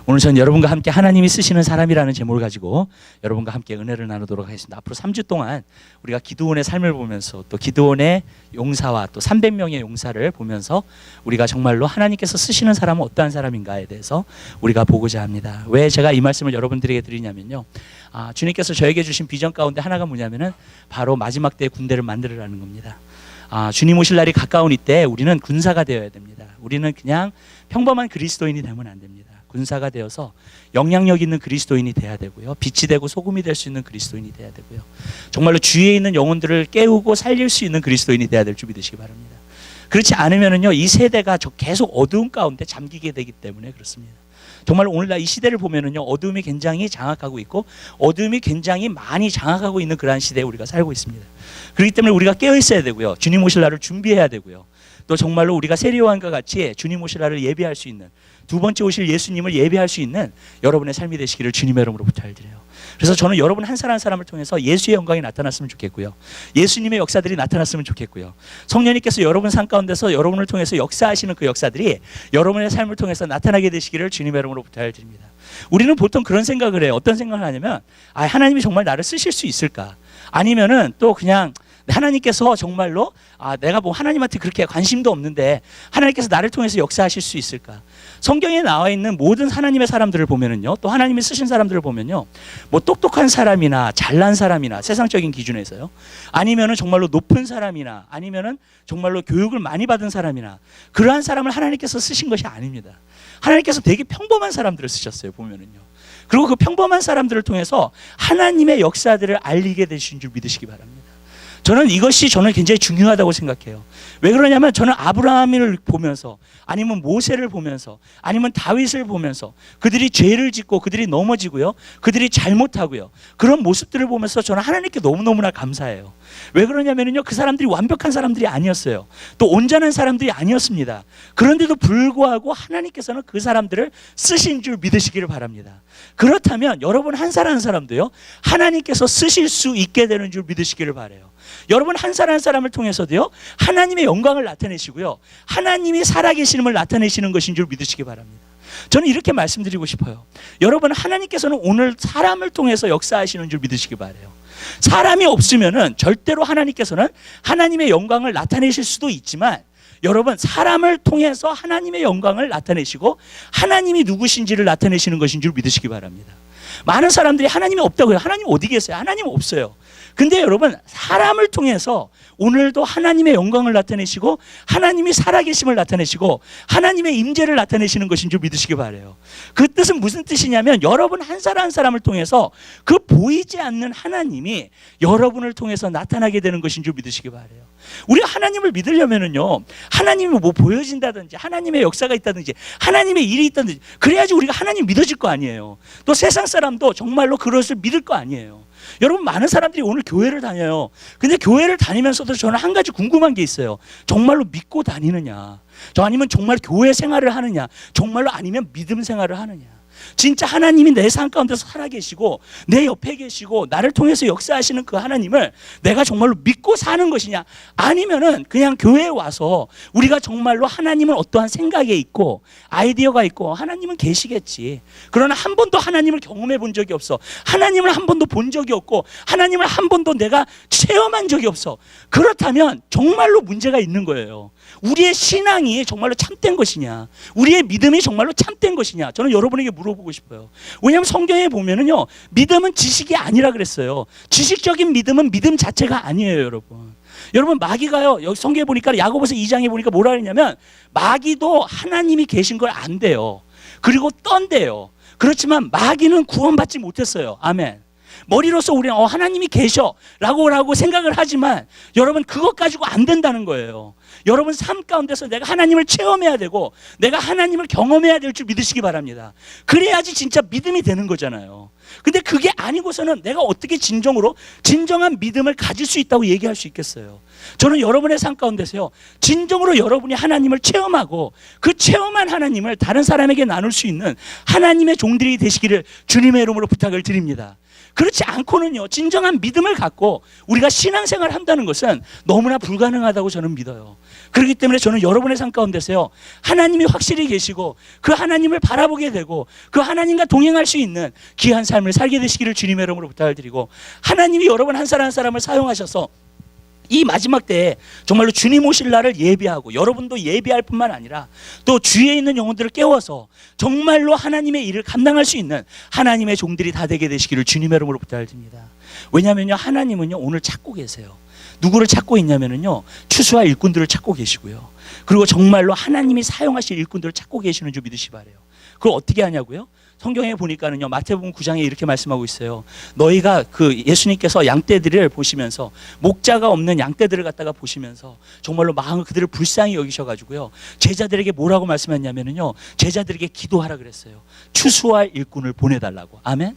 오늘 전 여러분과 함께 하나님이 쓰시는 사람이라는 제목을 가지고 여러분과 함께 은혜를 나누도록 하겠습니다. 앞으로 3주 동안 우리가 기드온의 삶을 보면서 또 기드온의 용사와 또 300명의 용사를 보면서 우리가 정말로 하나님께서 쓰시는 사람은 어떠한 사람인가에 대해서 우리가 보고자 합니다. 왜 제가 이 말씀을 여러분들에게 드리냐면요, 주님께서 저에게 주신 비전 가운데 하나가 뭐냐면은 바로 마지막 때의 군대를 만들으라는 겁니다. 주님 오실 날이 가까운 이때 우리는 군사가 되어야 됩니다. 우리는 그냥 평범한 그리스도인이 되면 안 됩니다. 군사가 되어서 영향력 있는 그리스도인이 돼야 되고요, 빛이 되고 소금이 될 수 있는 그리스도인이 돼야 되고요, 정말로 주위에 있는 영혼들을 깨우고 살릴 수 있는 그리스도인이 돼야 될 줄 믿으시기 바랍니다. 그렇지 않으면요, 이 세대가 계속 어두움 가운데 잠기게 되기 때문에 그렇습니다. 정말 오늘날 이 시대를 보면은요, 어두움이 굉장히 장악하고 있고 어두움이 굉장히 많이 장악하고 있는 그러한 시대에 우리가 살고 있습니다. 그렇기 때문에 우리가 깨어 있어야 되고요, 주님 오실 날을 준비해야 되고요, 또 정말로 우리가 세리요한과 같이 주님 오실 날을 예비할 수 있는, 두 번째 오실 예수님을 예비할 수 있는 여러분의 삶이 되시기를 주님의 이름으로 부탁드려요. 그래서 저는 여러분 한 사람 한 사람을 통해서 예수의 영광이 나타났으면 좋겠고요, 예수님의 역사들이 나타났으면 좋겠고요, 성령님께서 여러분 삶 가운데서 여러분을 통해서 역사하시는 그 역사들이 여러분의 삶을 통해서 나타나게 되시기를 주님의 이름으로 부탁을 드립니다. 우리는 보통 그런 생각을 해요. 어떤 생각을 하냐면, 하나님이 정말 나를 쓰실 수 있을까? 아니면은 또 그냥 하나님께서 정말로 내가 뭐 하나님한테 그렇게 관심도 없는데 하나님께서 나를 통해서 역사하실 수 있을까? 성경에 나와 있는 모든 하나님의 사람들을 보면은요, 또 하나님이 쓰신 사람들을 보면요, 뭐 똑똑한 사람이나 잘난 사람이나 세상적인 기준에서요, 아니면은 정말로 높은 사람이나 아니면은 정말로 교육을 많이 받은 사람이나 그러한 사람을 하나님께서 쓰신 것이 아닙니다. 하나님께서 되게 평범한 사람들을 쓰셨어요, 보면은요. 그리고 그 평범한 사람들을 통해서 하나님의 역사들을 알리게 되신 줄 믿으시기 바랍니다. 저는 이것이 굉장히 중요하다고 생각해요. 왜 그러냐면 저는 아브라함을 보면서, 아니면 모세를 보면서, 아니면 다윗을 보면서 그들이 죄를 짓고 그들이 넘어지고요, 그들이 잘못하고요, 그런 모습들을 보면서 저는 하나님께 너무너무나 감사해요. 왜 그러냐면요, 그 사람들이 완벽한 사람들이 아니었어요. 또 온전한 사람들이 아니었습니다. 그런데도 불구하고 하나님께서는 그 사람들을 쓰신 줄 믿으시기를 바랍니다. 그렇다면 여러분 한 사람 한 사람도요, 하나님께서 쓰실 수 있게 되는 줄 믿으시기를 바라요. 여러분 한 사람 한 사람을 통해서도요, 하나님의 영광을 나타내시고요, 하나님이 살아계시는을 나타내시는 것인 줄 믿으시기 바랍니다. 저는 이렇게 말씀드리고 싶어요. 여러분, 하나님께서는 오늘 사람을 통해서 역사하시는 줄 믿으시기 바라요. 사람이 없으면은 절대로 하나님께서는 하나님의 영광을 나타내실 수도 있지만, 여러분, 사람을 통해서 하나님의 영광을 나타내시고 하나님이 누구신지를 나타내시는 것인 줄 믿으시기 바랍니다. 많은 사람들이 하나님이 없다고 해요. 하나님 어디 계세요? 하나님 없어요. 근데 여러분, 사람을 통해서 오늘도 하나님의 영광을 나타내시고 하나님이 살아계심을 나타내시고 하나님의 임재를 나타내시는 것인 줄 믿으시기 바라요. 그 뜻은 무슨 뜻이냐면, 여러분 한 사람 한 사람을 통해서 그 보이지 않는 하나님이 여러분을 통해서 나타나게 되는 것인 줄 믿으시기 바라요. 우리가 하나님을 믿으려면은요, 하나님이 뭐 보여진다든지 하나님의 역사가 있다든지 하나님의 일이 있다든지 그래야지 우리가 하나님 믿어질 거 아니에요. 또 세상 사람도 정말로 그것을 믿을 거 아니에요. 여러분, 많은 사람들이 오늘 교회를 다녀요. 근데 교회를 다니면서도 저는 한 가지 궁금한 게 있어요. 정말로 믿고 다니느냐, 아니면 정말 교회 생활을 하느냐, 정말로 아니면 믿음 생활을 하느냐. 진짜 하나님이 내 삶 가운데서 살아계시고 내 옆에 계시고 나를 통해서 역사하시는 그 하나님을 내가 정말로 믿고 사는 것이냐, 아니면은 그냥 교회에 와서 우리가 정말로 하나님은 어떠한 생각에 있고 아이디어가 있고 하나님은 계시겠지, 그러나 한 번도 하나님을 경험해 본 적이 없어, 하나님을 한 번도 본 적이 없고 하나님을 한 번도 내가 체험한 적이 없어. 그렇다면 정말로 문제가 있는 거예요. 우리의 신앙이 정말로 참된 것이냐, 우리의 믿음이 정말로 참된 것이냐, 저는 여러분에게 물어보고 싶어요. 왜냐하면 성경에 보면은요, 믿음은 지식이 아니라 그랬어요. 지식적인 믿음은 믿음 자체가 아니에요, 여러분. 여러분, 마귀가요, 여기 성경에 보니까 야고보서 2장에 보니까 뭐라 그러냐면, 마귀도 하나님이 계신 걸 안대요. 그리고 떤대요. 그렇지만 마귀는 구원받지 못했어요. 아멘. 머리로서 우리는 하나님이 계셔 라고 생각을 하지만, 여러분, 그것 가지고 안 된다는 거예요. 여러분 삶 가운데서 내가 하나님을 체험해야 되고 내가 하나님을 경험해야 될 줄 믿으시기 바랍니다. 그래야지 진짜 믿음이 되는 거잖아요. 근데 그게 아니고서는 내가 어떻게 진정한 믿음을 가질 수 있다고 얘기할 수 있겠어요? 저는 여러분의 삶 가운데서요, 진정으로 여러분이 하나님을 체험하고 그 체험한 하나님을 다른 사람에게 나눌 수 있는 하나님의 종들이 되시기를 주님의 이름으로 부탁을 드립니다. 그렇지 않고는요, 진정한 믿음을 갖고 우리가 신앙생활을 한다는 것은 너무나 불가능하다고 저는 믿어요. 그렇기 때문에 저는 여러분의 삶 가운데서요, 하나님이 확실히 계시고 그 하나님을 바라보게 되고 그 하나님과 동행할 수 있는 귀한 삶을 살게 되시기를 주님의 이름으로 부탁을 드리고, 하나님이 여러분 한 사람 한 사람을 사용하셔서 이 마지막 때에 정말로 주님 오실 날을 예비하고, 여러분도 예비할 뿐만 아니라 또 주위에 있는 영혼들을 깨워서 정말로 하나님의 일을 감당할 수 있는 하나님의 종들이 다 되게 되시기를 주님의 이름으로 부탁을 드립니다. 왜냐하면요, 하나님은요 오늘 찾고 계세요. 누구를 찾고 있냐면요, 추수할 일꾼들을 찾고 계시고요, 그리고 정말로 하나님이 사용하실 일꾼들을 찾고 계시는 줄 믿으시 바래요. 그걸 어떻게 하냐고요? 성경에 보니까는요, 마태복음 9장에 이렇게 말씀하고 있어요. 너희가 예수님께서 양떼들을 보시면서, 목자가 없는 양떼들을 갖다가 보시면서 정말로 마음을 그들을 불쌍히 여기셔가지고요, 제자들에게 뭐라고 말씀했냐면요, 제자들에게 기도하라 그랬어요. 추수할 일꾼을 보내달라고. 아멘.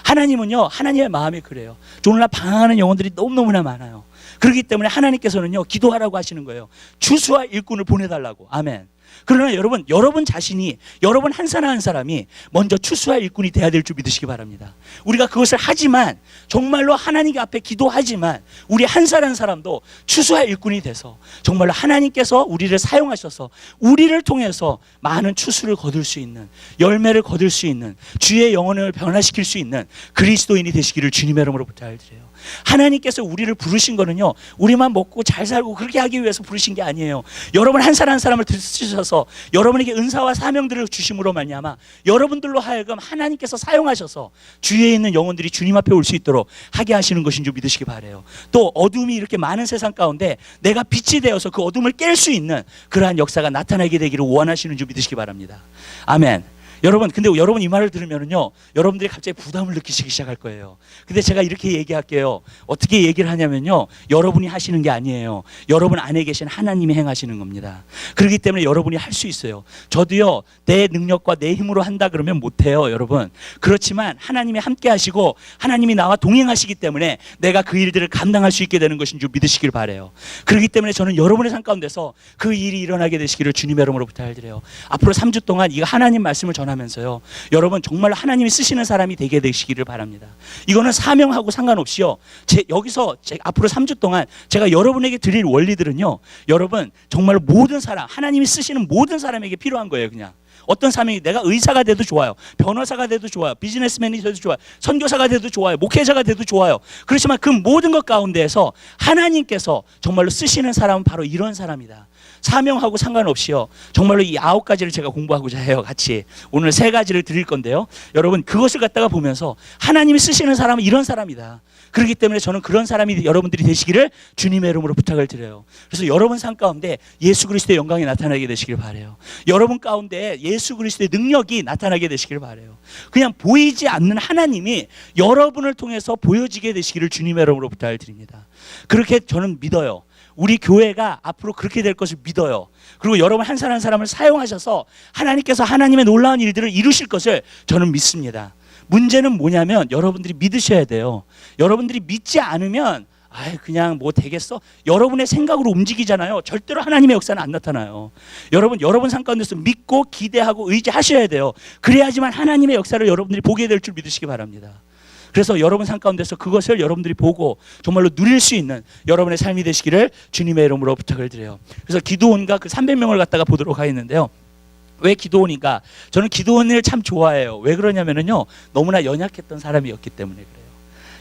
하나님은요, 하나님의 마음이 그래요. 오늘날 방황하는 영혼들이 너무너무나 많아요. 그렇기 때문에 하나님께서는요, 기도하라고 하시는 거예요. 추수할 일꾼을 보내달라고. 아멘. 그러나 여러분 자신이, 여러분 한 사람 한 사람이 먼저 추수할 일꾼이 돼야 될 줄 믿으시기 바랍니다. 우리가 그것을 하지만, 정말로 하나님 앞에 기도하지만, 우리 한 사람 한 사람도 추수할 일꾼이 돼서 정말로 하나님께서 우리를 사용하셔서 우리를 통해서 많은 추수를 거둘 수 있는, 열매를 거둘 수 있는, 주의 영혼을 변화시킬 수 있는 그리스도인이 되시기를 주님의 이름으로 부탁을 드려요. 하나님께서 우리를 부르신 거는요, 우리만 먹고 잘 살고 그렇게 하기 위해서 부르신 게 아니에요. 여러분 한 사람 한 사람을 쓰셔서 여러분에게 은사와 사명들을 주심으로 말미암아 여러분들로 하여금 하나님께서 사용하셔서 주위에 있는 영혼들이 주님 앞에 올 수 있도록 하게 하시는 것인 줄 믿으시기 바라요. 또 어둠이 이렇게 많은 세상 가운데 내가 빛이 되어서 그 어둠을 깰 수 있는 그러한 역사가 나타나게 되기를 원하시는 줄 믿으시기 바랍니다. 아멘. 여러분, 근데 여러분 이 말을 들으면은요, 여러분들이 갑자기 부담을 느끼시기 시작할 거예요. 근데 제가 이렇게 얘기할게요. 어떻게 얘기를 하냐면요, 여러분이 하시는 게 아니에요. 여러분 안에 계신 하나님이 행하시는 겁니다. 그렇기 때문에 여러분이 할 수 있어요. 저도요, 내 능력과 내 힘으로 한다 그러면 못해요, 여러분. 그렇지만 하나님이 함께 하시고 하나님이 나와 동행하시기 때문에 내가 그 일들을 감당할 수 있게 되는 것인 줄 믿으시길 바라요. 그렇기 때문에 저는 여러분의 삶 가운데서 그 일이 일어나게 되시기를 주님의 이름으로 부탁을 드려요. 앞으로 3주 동안 이 하나님 말씀을 전하면서요, 여러분 정말 하나님이 쓰시는 사람이 되게 되시기를 바랍니다. 이거는 사명하고 상관없이요, 여기서 앞으로 3주 동안 제가 여러분에게 드릴 원리들은요, 여러분 정말 모든 사람, 하나님이 쓰시는 모든 사람에게 필요한 거예요. 그냥 어떤 사명이, 내가 의사가 돼도 좋아요, 변호사가 돼도 좋아요, 비즈니스맨이 돼도 좋아요, 선교사가 돼도 좋아요, 목회자가 돼도 좋아요. 그렇지만 그 모든 것 가운데에서 하나님께서 정말로 쓰시는 사람은 바로 이런 사람이다. 사명하고 상관없이요, 정말로 이 9가지를 제가 공부하고자 해요. 같이 오늘 3가지를 드릴 건데요, 여러분 그것을 갖다가 보면서 하나님이 쓰시는 사람은 이런 사람이다. 그렇기 때문에 저는 그런 사람이 여러분들이 되시기를 주님의 이름으로 부탁을 드려요. 그래서 여러분 삶 가운데 예수 그리스도의 영광이 나타나게 되시길 바라요. 여러분 가운데 예수 그리스도의 능력이 나타나게 되시길 바라요. 그냥 보이지 않는 하나님이 여러분을 통해서 보여지게 되시기를 주님의 이름으로 부탁을 드립니다. 그렇게 저는 믿어요. 우리 교회가 앞으로 그렇게 될 것을 믿어요. 그리고 여러분 한 사람 한 사람을 사용하셔서 하나님께서 하나님의 놀라운 일들을 이루실 것을 저는 믿습니다. 문제는 뭐냐면 여러분들이 믿으셔야 돼요. 여러분들이 믿지 않으면 그냥 뭐 되겠어? 여러분의 생각으로 움직이잖아요. 절대로 하나님의 역사는 안 나타나요. 여러분 삶 가운데서 믿고 기대하고 의지하셔야 돼요. 그래야지만 하나님의 역사를 여러분들이 보게 될 줄 믿으시기 바랍니다. 그래서 여러분 삶 가운데서 그것을 여러분들이 보고 정말로 누릴 수 있는 여러분의 삶이 되시기를 주님의 이름으로 부탁을 드려요. 그래서 기드온과 그 300명을 갖다가 보도록 하겠는데요. 왜 기드온인가? 저는 기드온을 참 좋아해요. 왜 그러냐면요, 너무나 연약했던 사람이었기 때문에 그래요.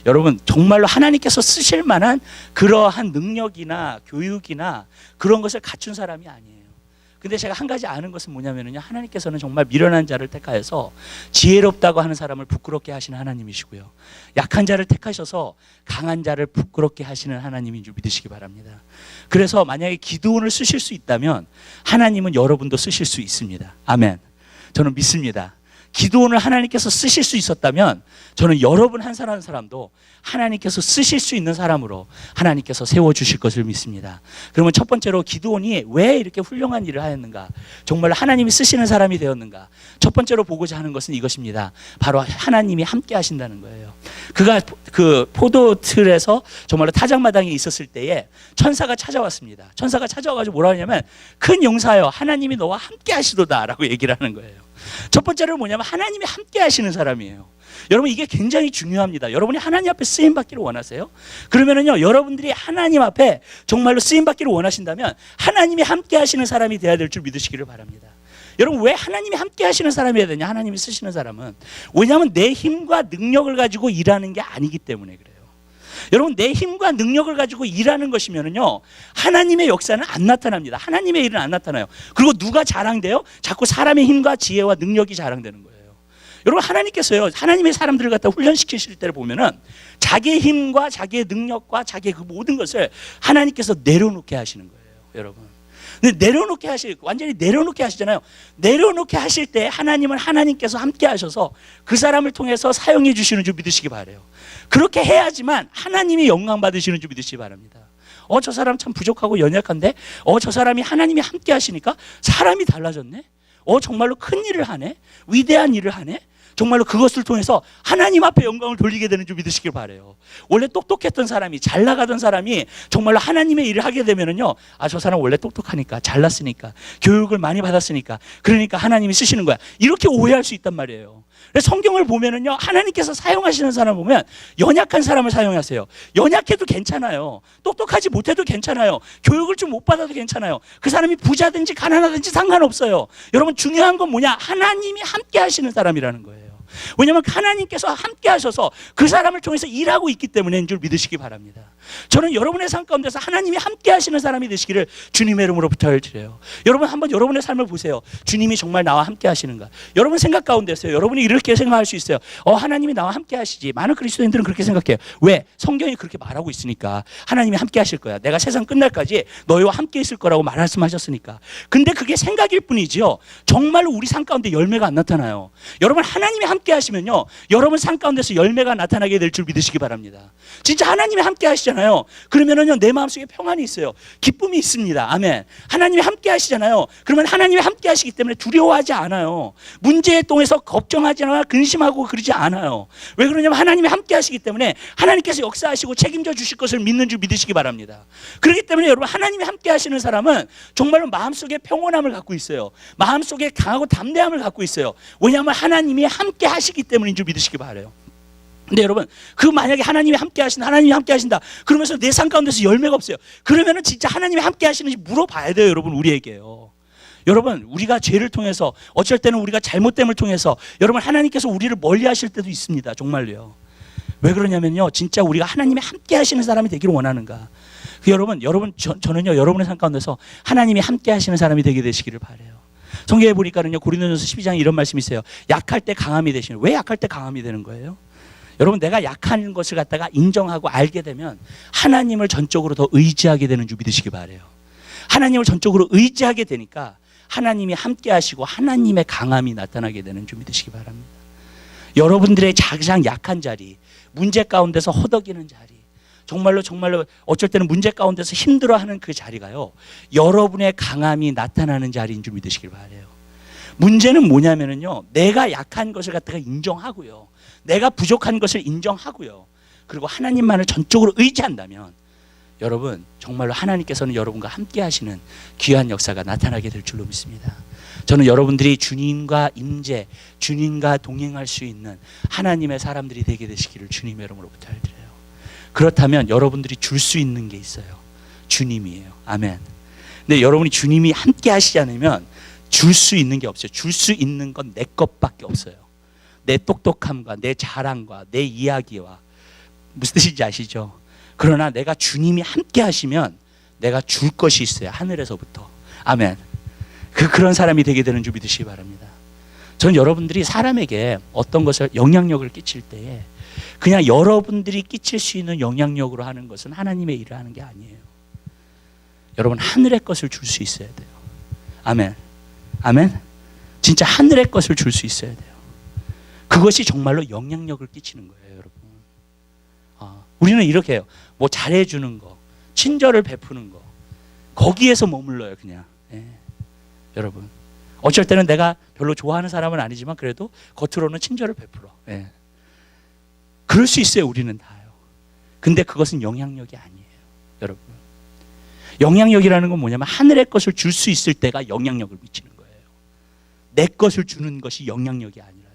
여러분 정말로 하나님께서 쓰실 만한 그러한 능력이나 교육이나 그런 것을 갖춘 사람이 아니에요. 근데 제가 한 가지 아는 것은 뭐냐면요, 하나님께서는 정말 미련한 자를 택하여서 지혜롭다고 하는 사람을 부끄럽게 하시는 하나님이시고요, 약한 자를 택하셔서 강한 자를 부끄럽게 하시는 하나님인 줄 믿으시기 바랍니다. 그래서 만약에 기드온을 쓰실 수 있다면 하나님은 여러분도 쓰실 수 있습니다. 아멘. 저는 믿습니다. 기드온을 하나님께서 쓰실 수 있었다면 저는 여러분 한 사람 한 사람도 하나님께서 쓰실 수 있는 사람으로 하나님께서 세워주실 것을 믿습니다. 그러면 첫 번째로 기드온이 왜 이렇게 훌륭한 일을 하였는가, 정말 하나님이 쓰시는 사람이 되었는가, 첫 번째로 보고자 하는 것은 이것입니다. 바로 하나님이 함께 하신다는 거예요. 그가 그 포도틀에서 정말로 타작마당에 있었을 때에 천사가 찾아왔습니다. 천사가 찾아와가지고 뭐라 하냐면, 큰 용사여 하나님이 너와 함께 하시도다 라고 얘기를 하는 거예요. 첫 번째는 뭐냐면 하나님이 함께 하시는 사람이에요. 여러분 이게 굉장히 중요합니다. 여러분이 하나님 앞에 쓰임 받기를 원하세요? 그러면은요, 여러분들이 하나님 앞에 정말로 쓰임 받기를 원하신다면 하나님이 함께 하시는 사람이 돼야 될 줄 믿으시기를 바랍니다. 여러분 왜 하나님이 함께 하시는 사람이 되냐? 하나님이 쓰시는 사람은. 왜냐하면 내 힘과 능력을 가지고 일하는 게 아니기 때문에 그래요. 여러분 내 힘과 능력을 가지고 일하는 것이면은요, 하나님의 역사는 안 나타납니다. 하나님의 일은 안 나타나요. 그리고 누가 자랑돼요? 자꾸 사람의 힘과 지혜와 능력이 자랑되는 거예요. 여러분 하나님께서요, 하나님의 사람들을 갖다 훈련시키실 때를 보면은 자기의 힘과 자기의 능력과 자기의 그 모든 것을 하나님께서 내려놓게 하시는 거예요, 여러분. 근데 완전히 내려놓게 하시잖아요. 내려놓게 하실 때 하나님은 하나님께서 함께 하셔서 그 사람을 통해서 사용해 주시는 줄 믿으시기 바라요. 그렇게 해야지만 하나님이 영광 받으시는 줄 믿으시기 바랍니다. 저 사람 참 부족하고 연약한데 저 사람이 하나님이 함께 하시니까 사람이 달라졌네. 정말로 큰 일을 하네. 위대한 일을 하네. 정말로 그것을 통해서 하나님 앞에 영광을 돌리게 되는 줄 믿으시길 바라요. 원래 똑똑했던 사람이, 잘 나가던 사람이 정말로 하나님의 일을 하게 되면은요, 저 사람 원래 똑똑하니까, 잘났으니까, 교육을 많이 받았으니까, 그러니까 하나님이 쓰시는 거야, 이렇게 오해할 수 있단 말이에요. 그래서 성경을 보면은요, 하나님께서 사용하시는 사람을 보면 연약한 사람을 사용하세요. 연약해도 괜찮아요. 똑똑하지 못해도 괜찮아요. 교육을 좀 못 받아도 괜찮아요. 그 사람이 부자든지 가난하든지 상관없어요. 여러분 중요한 건 뭐냐? 하나님이 함께 하시는 사람이라는 거예요. 왜냐하면 하나님께서 함께 하셔서 그 사람을 통해서 일하고 있기 때문인 줄 믿으시기 바랍니다. 저는 여러분의 삶 가운데서 하나님이 함께 하시는 사람이 되시기를 주님의 이름으로 부탁을 드려요. 여러분 한번 여러분의 삶을 보세요. 주님이 정말 나와 함께 하시는가? 여러분 생각 가운데서요, 여러분이 이렇게 생각할 수 있어요. 하나님이 나와 함께 하시지. 많은 그리스도인들은 그렇게 생각해요. 왜? 성경이 그렇게 말하고 있으니까. 하나님이 함께 하실 거야. 내가 세상 끝날까지 너희와 함께 있을 거라고 말씀하셨으니까. 근데 그게 생각일 뿐이지요, 정말로 우리 삶 가운데 열매가 안 나타나요. 여러분 하나님이 함께 하시면요, 여러분 삶 가운데서 열매가 나타나게 될 줄 믿으시기 바랍니다. 진짜 하나님이 함께 하시잖아요. 그러면은요, 내 마음속에 평안이 있어요. 기쁨이 있습니다. 아멘. 하나님이 함께 하시잖아요. 그러면 하나님이 함께 하시기 때문에 두려워하지 않아요. 문제에 통해서 걱정하지 않아, 근심하고 그러지 않아요. 왜 그러냐면 하나님이 함께 하시기 때문에 하나님께서 역사하시고 책임져 주실 것을 믿는 줄 믿으시기 바랍니다. 그렇기 때문에 여러분 하나님이 함께 하시는 사람은 정말로 마음속에 평온함을 갖고 있어요. 마음속에 강하고 담대함을 갖고 있어요. 왜냐하면 하나님이 함께 하시기 때문인 줄 믿으시기 바라요. 근데 여러분, 만약에 하나님이 함께 하신다 그러면서 내 삶 가운데서 열매가 없어요. 그러면은 진짜 하나님이 함께 하시는지 물어봐야 돼요, 여러분. 우리에게요. 여러분, 우리가 죄를 통해서, 어쩔 때는 우리가 잘못됨을 통해서 여러분 하나님께서 우리를 멀리 하실 때도 있습니다. 정말로요. 왜 그러냐면요, 진짜 우리가 하나님이 함께 하시는 사람이 되기를 원하는가? 저는요, 여러분의 삶 가운데서 하나님이 함께 하시는 사람이 되게 되시기를 바라요. 성경에 보니까는요, 고린도전서 12장에 이런 말씀이 있어요. 약할 때 강함이 되시는. 왜 약할 때 강함이 되는 거예요? 여러분, 내가 약한 것을 갖다가 인정하고 알게 되면 하나님을 전적으로 더 의지하게 되는 줄 믿으시기 바라요. 하나님을 전적으로 의지하게 되니까 하나님이 함께 하시고 하나님의 강함이 나타나게 되는 줄 믿으시기 바랍니다. 여러분들의 가장 약한 자리, 문제 가운데서 허덕이는 자리, 정말로 어쩔 때는 문제 가운데서 힘들어하는 그 자리가요, 여러분의 강함이 나타나는 자리인 줄 믿으시길 바라요. 문제는 뭐냐면은요, 내가 약한 것을 갖다가 인정하고요, 내가 부족한 것을 인정하고요, 그리고 하나님만을 전적으로 의지한다면 여러분 정말로 하나님께서는 여러분과 함께 하시는 귀한 역사가 나타나게 될 줄로 믿습니다. 저는 여러분들이 주님과 임재, 주님과 동행할 수 있는 하나님의 사람들이 되게 되시기를 주님의 이름으로 부탁드려요. 그렇다면 여러분들이 줄 수 있는 게 있어요. 주님이에요. 아멘. 근데 여러분이 주님이 함께 하시지 않으면 줄 수 있는 게 없어요. 줄 수 있는 건 내 것밖에 없어요. 내 똑똑함과 내 자랑과 내 이야기와, 무슨 뜻인지 아시죠? 그러나 내가 주님이 함께 하시면 내가 줄 것이 있어요. 하늘에서부터. 아멘. 그런 사람이 되게 되는 줄 믿으시기 바랍니다. 전 여러분들이 사람에게 어떤 것을 영향력을 끼칠 때에 그냥 여러분들이 끼칠 수 있는 영향력으로 하는 것은 하나님의 일을 하는 게 아니에요. 여러분 하늘의 것을 줄 수 있어야 돼요. 아멘. 아멘. 진짜 하늘의 것을 줄 수 있어야 돼요. 그것이 정말로 영향력을 끼치는 거예요, 여러분. 우리는 이렇게 해요. 뭐 잘해주는 거, 친절을 베푸는 거, 거기에서 머물러요, 그냥. 예. 여러분, 어쩔 때는 내가 별로 좋아하는 사람은 아니지만 그래도 겉으로는 친절을 베풀어. 예. 그럴 수 있어요, 우리는 다요. 근데 그것은 영향력이 아니에요, 여러분. 영향력이라는 건 뭐냐면 하늘의 것을 줄 수 있을 때가 영향력을 미치는 거예요. 내 것을 주는 것이 영향력이 아니라요.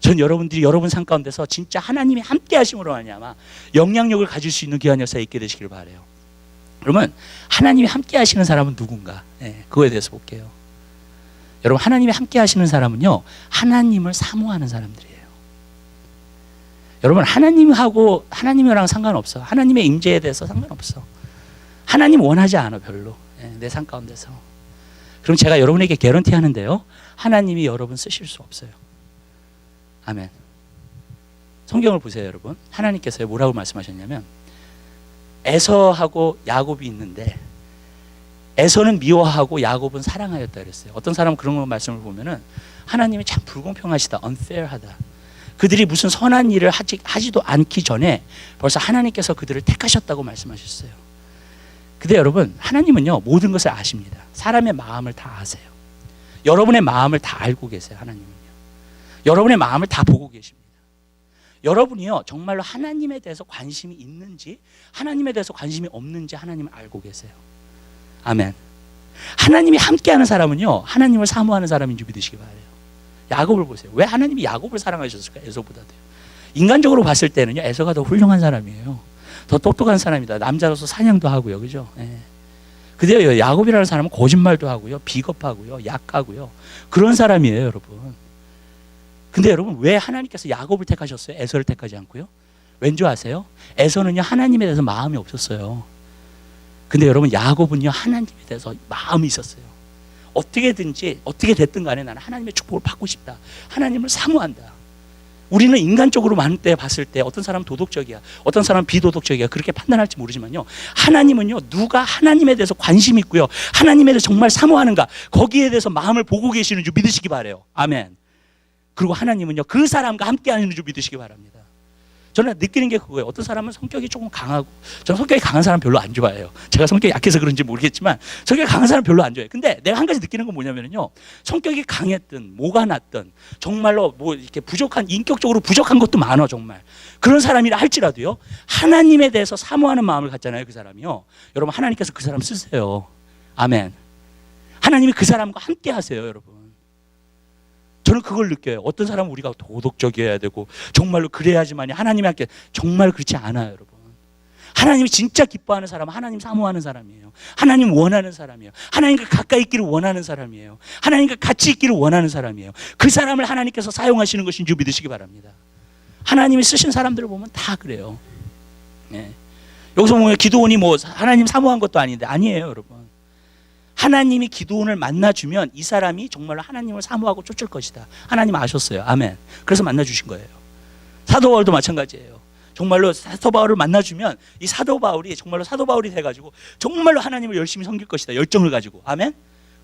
전 여러분들이 여러분 삶 가운데서 진짜 하나님이 함께 하심으로 말미암아 영향력을 가질 수 있는 귀한 역사에 있게 되시길 바라요. 그러면 하나님이 함께 하시는 사람은 누군가? 그거에 대해서 볼게요. 여러분, 하나님이 함께 하시는 사람은요, 하나님을 사모하는 사람들이에요. 여러분, 하나님이랑 상관없어. 하나님의 임재에 대해서 상관없어. 하나님 원하지 않아, 별로. 내 삶 가운데서. 그럼 제가 여러분에게 개런티 하는데요, 하나님이 여러분 쓰실 수 없어요. 아멘. 성경을 보세요, 여러분. 하나님께서 뭐라고 말씀하셨냐면, 에서하고 야곱이 있는데 에서는 미워하고 야곱은 사랑하였다 그랬어요. 어떤 사람은 그런 거 말씀을 보면은 하나님이 참 불공평하시다, unfair하다. 그들이 무슨 선한 일을 하지도 않기 전에 벌써 하나님께서 그들을 택하셨다고 말씀하셨어요. 근데 여러분, 하나님은요, 모든 것을 아십니다. 사람의 마음을 다 아세요. 여러분의 마음을 다 알고 계세요. 하나님은요, 여러분의 마음을 다 보고 계십니다. 여러분이요, 정말로 하나님에 대해서 관심이 있는지 하나님에 대해서 관심이 없는지 하나님을 알고 계세요. 아멘. 하나님이 함께하는 사람은요, 하나님을 사모하는 사람인 줄 믿으시기 바라요. 야곱을 보세요. 왜 하나님이 야곱을 사랑하셨을까? 에서보다도요. 인간적으로 봤을 때는요, 에서가 더 훌륭한 사람이에요. 더 똑똑한 사람이다. 남자로서 사냥도 하고요, 그죠? 근데 야곱이라는 사람은 거짓말도 하고요, 비겁하고요, 약하고요, 그런 사람이에요, 여러분. 근데 여러분, 왜 하나님께서 야곱을 택하셨어요? 에서를 택하지 않고요? 왠지 아세요? 에서는요, 하나님에 대해서 마음이 없었어요. 근데 여러분, 야곱은요, 하나님에 대해서 마음이 있었어요. 어떻게 됐든 간에 나는 하나님의 축복을 받고 싶다. 하나님을 사모한다. 우리는 인간적으로 많은 때 봤을 때 어떤 사람은 도덕적이야, 어떤 사람은 비도덕적이야, 그렇게 판단할지 모르지만요, 하나님은요, 누가 하나님에 대해서 관심이 있고요, 하나님에 대해서 정말 사모하는가, 거기에 대해서 마음을 보고 계시는 줄 믿으시기 바라요. 아멘. 그리고 하나님은요, 그 사람과 함께 하는 줄 믿으시기 바랍니다. 저는 느끼는 게 그거예요. 어떤 사람은 성격이 조금 강하고, 저는 성격이 강한 사람 별로 안 좋아해요. 제가 성격이 약해서 그런지 모르겠지만 성격이 강한 사람 별로 안 좋아해요. 근데 내가 한 가지 느끼는 건 뭐냐면요, 성격이 강했든 뭐가 났든 정말로 뭐 이렇게 인격적으로 부족한 것도 많아, 정말. 그런 사람이라 할지라도요, 하나님에 대해서 사모하는 마음을 갖잖아요, 그 사람이요. 여러분, 하나님께서 그 사람 쓰세요. 아멘. 하나님이 그 사람과 함께 하세요, 여러분. 저는 그걸 느껴요. 어떤 사람은 우리가 도덕적이어야 되고 정말로 그래야지만이 하나님이 함께, 정말 그렇지 않아요, 여러분. 하나님이 진짜 기뻐하는 사람은 하나님 사모하는 사람이에요. 하나님 원하는 사람이에요. 하나님과 가까이 있기를 원하는 사람이에요. 하나님과 같이 있기를 원하는 사람이에요. 그 사람을 하나님께서 사용하시는 것인 줄 믿으시기 바랍니다. 하나님이 쓰신 사람들을 보면 다 그래요. 여기서 보면 기드온이 뭐 하나님 사모한 것도 아닌데, 아니에요, 여러분. 하나님이 기드온을 만나주면 이 사람이 정말로 하나님을 사모하고 쫓을 것이다. 하나님 아셨어요. 아멘. 그래서 만나주신 거예요. 사도 바울도 마찬가지예요. 정말로 사도 바울을 만나주면 이 사도 바울이 정말로 사도 바울이 돼가지고 정말로 하나님을 열심히 섬길 것이다. 열정을 가지고. 아멘.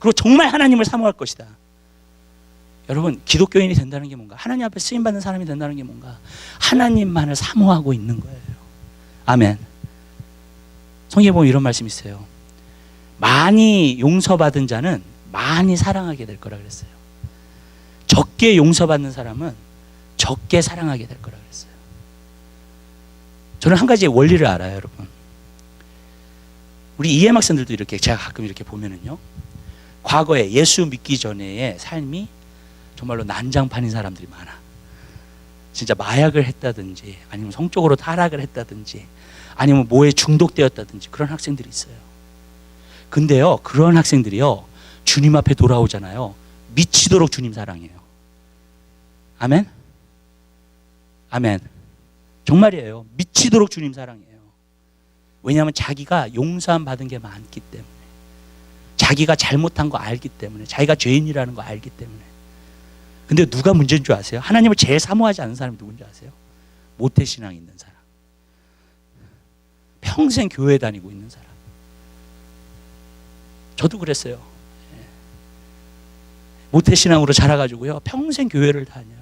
그리고 정말 하나님을 사모할 것이다. 여러분, 기독교인이 된다는 게 뭔가? 하나님 앞에 쓰임받는 사람이 된다는 게 뭔가? 하나님만을 사모하고 있는 거예요. 아멘. 성경에 보면 이런 말씀이 있어요. 많이 용서받은 자는 많이 사랑하게 될 거라 그랬어요. 적게 용서받는 사람은 적게 사랑하게 될 거라 그랬어요. 저는 한 가지의 원리를 알아요, 여러분. 우리 EM 학생들도 이렇게, 제가 가끔 이렇게 보면은요, 과거에 예수 믿기 전에의 삶이 정말로 난장판인 사람들이 많아. 진짜 마약을 했다든지, 아니면 성적으로 타락을 했다든지, 아니면 뭐에 중독되었다든지, 그런 학생들이 있어요. 근데요, 그런 학생들이요, 주님 앞에 돌아오잖아요, 미치도록 주님 사랑해요. 아멘? 아멘. 정말이에요. 미치도록 주님 사랑해요. 왜냐하면 자기가 용서함 받은 게 많기 때문에, 자기가 잘못한 거 알기 때문에, 자기가 죄인이라는 거 알기 때문에. 근데 누가 문제인 줄 아세요? 하나님을 제일 사모하지 않는 사람이 누군지 아세요? 모태신앙이 있는 사람, 평생 교회 다니고 있는 사람. 저도 그랬어요. 모태신앙으로 자라가지고요, 평생 교회를 다녀요.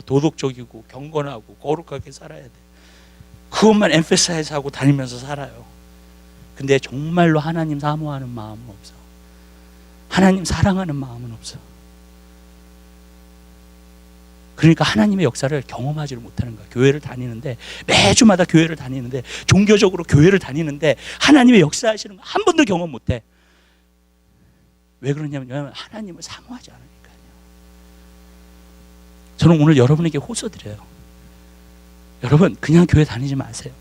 도덕적이고 경건하고 거룩하게 살아야 돼. 그것만 엠피사이즈하고 다니면서 살아요. 근데 정말로 하나님 사모하는 마음은 없어. 하나님 사랑하는 마음은 없어. 그러니까 하나님의 역사를 경험하지를 못하는 거야. 교회를 다니는데, 매주마다 교회를 다니는데, 종교적으로 교회를 다니는데 하나님의 역사하시는 거 한 번도 경험 못해. 왜 그러냐면 하나님을 사모하지 않으니까요. 저는 오늘 여러분에게 호소드려요. 여러분 그냥 교회 다니지 마세요.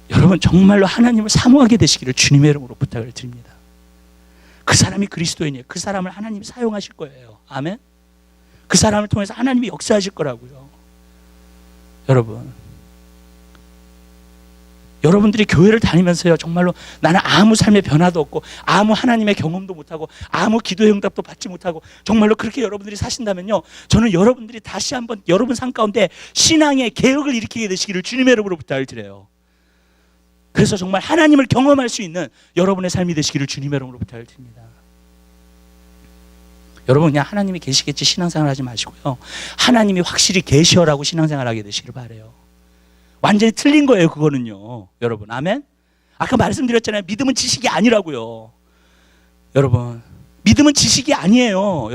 여러분 정말로 하나님을 사모하게 되시기를 주님의 이름으로 부탁을 드립니다. 그 사람이 그리스도인이에요. 그 사람을 하나님이 사용하실 거예요. 아멘. 그 사람을 통해서 하나님이 역사하실 거라고요. 여러분들이 교회를 다니면서요, 정말로 나는 아무 삶의 변화도 없고 아무 하나님의 경험도 못하고 아무 기도의 응답도 받지 못하고 정말로 그렇게 여러분들이 사신다면요, 저는 여러분들이 다시 한번 여러분 삶 가운데 신앙의 개혁을 일으키게 되시기를 주님의 이름으로 부탁을 드려요. 그래서 정말 하나님을 경험할 수 있는 여러분의 삶이 되시기를 주님의 이름으로 부탁을 드립니다. 여러분 그냥 하나님이 계시겠지 신앙생활 하지 마시고요, 하나님이 확실히 계시어라고 신앙생활 하게 되시기를 바라요. 완전히 틀린 거예요 그거는요 여러분. 아멘. 아까 말씀드렸잖아요, 믿음은 지식이 아니라고요. 여러분 믿음은 지식이 아니에요.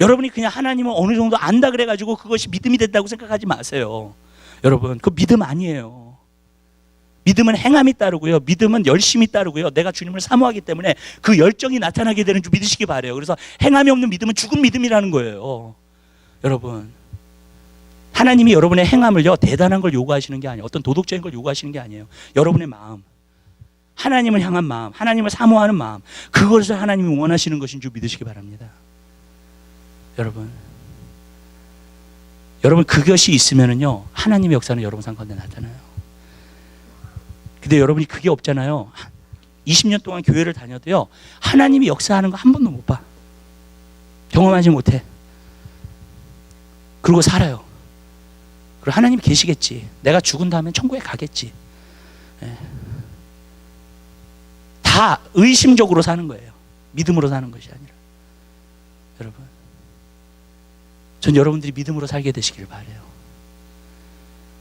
여러분이 그냥 하나님은 어느 정도 안다 그래가지고 그것이 믿음이 된다고 생각하지 마세요. 여러분 그 믿음 아니에요. 믿음은 행함이 따르고요, 믿음은 열심이 따르고요, 내가 주님을 사모하기 때문에 그 열정이 나타나게 되는 줄 믿으시기 바라요. 그래서 행함이 없는 믿음은 죽은 믿음이라는 거예요. 여러분 하나님이 여러분의 행함을요 대단한 걸 요구하시는 게 아니에요. 어떤 도덕적인 걸 요구하시는 게 아니에요. 여러분의 마음, 하나님을 향한 마음, 하나님을 사모하는 마음, 그것을 하나님이 원하시는 것인 줄 믿으시기 바랍니다. 여러분 그것이 있으면은요 하나님의 역사는 여러분 삶 가운데 나타나요. 근데 여러분이 그게 없잖아요. 20년 동안 교회를 다녀도요 하나님이 역사하는 거 한 번도 못 봐. 경험하지 못해. 그러고 살아요. 그리고 하나님이 계시겠지, 내가 죽은 다음에 천국에 가겠지. 다 의심적으로 사는 거예요. 믿음으로 사는 것이 아니라. 여러분 전 여러분들이 믿음으로 살게 되시길 바라요.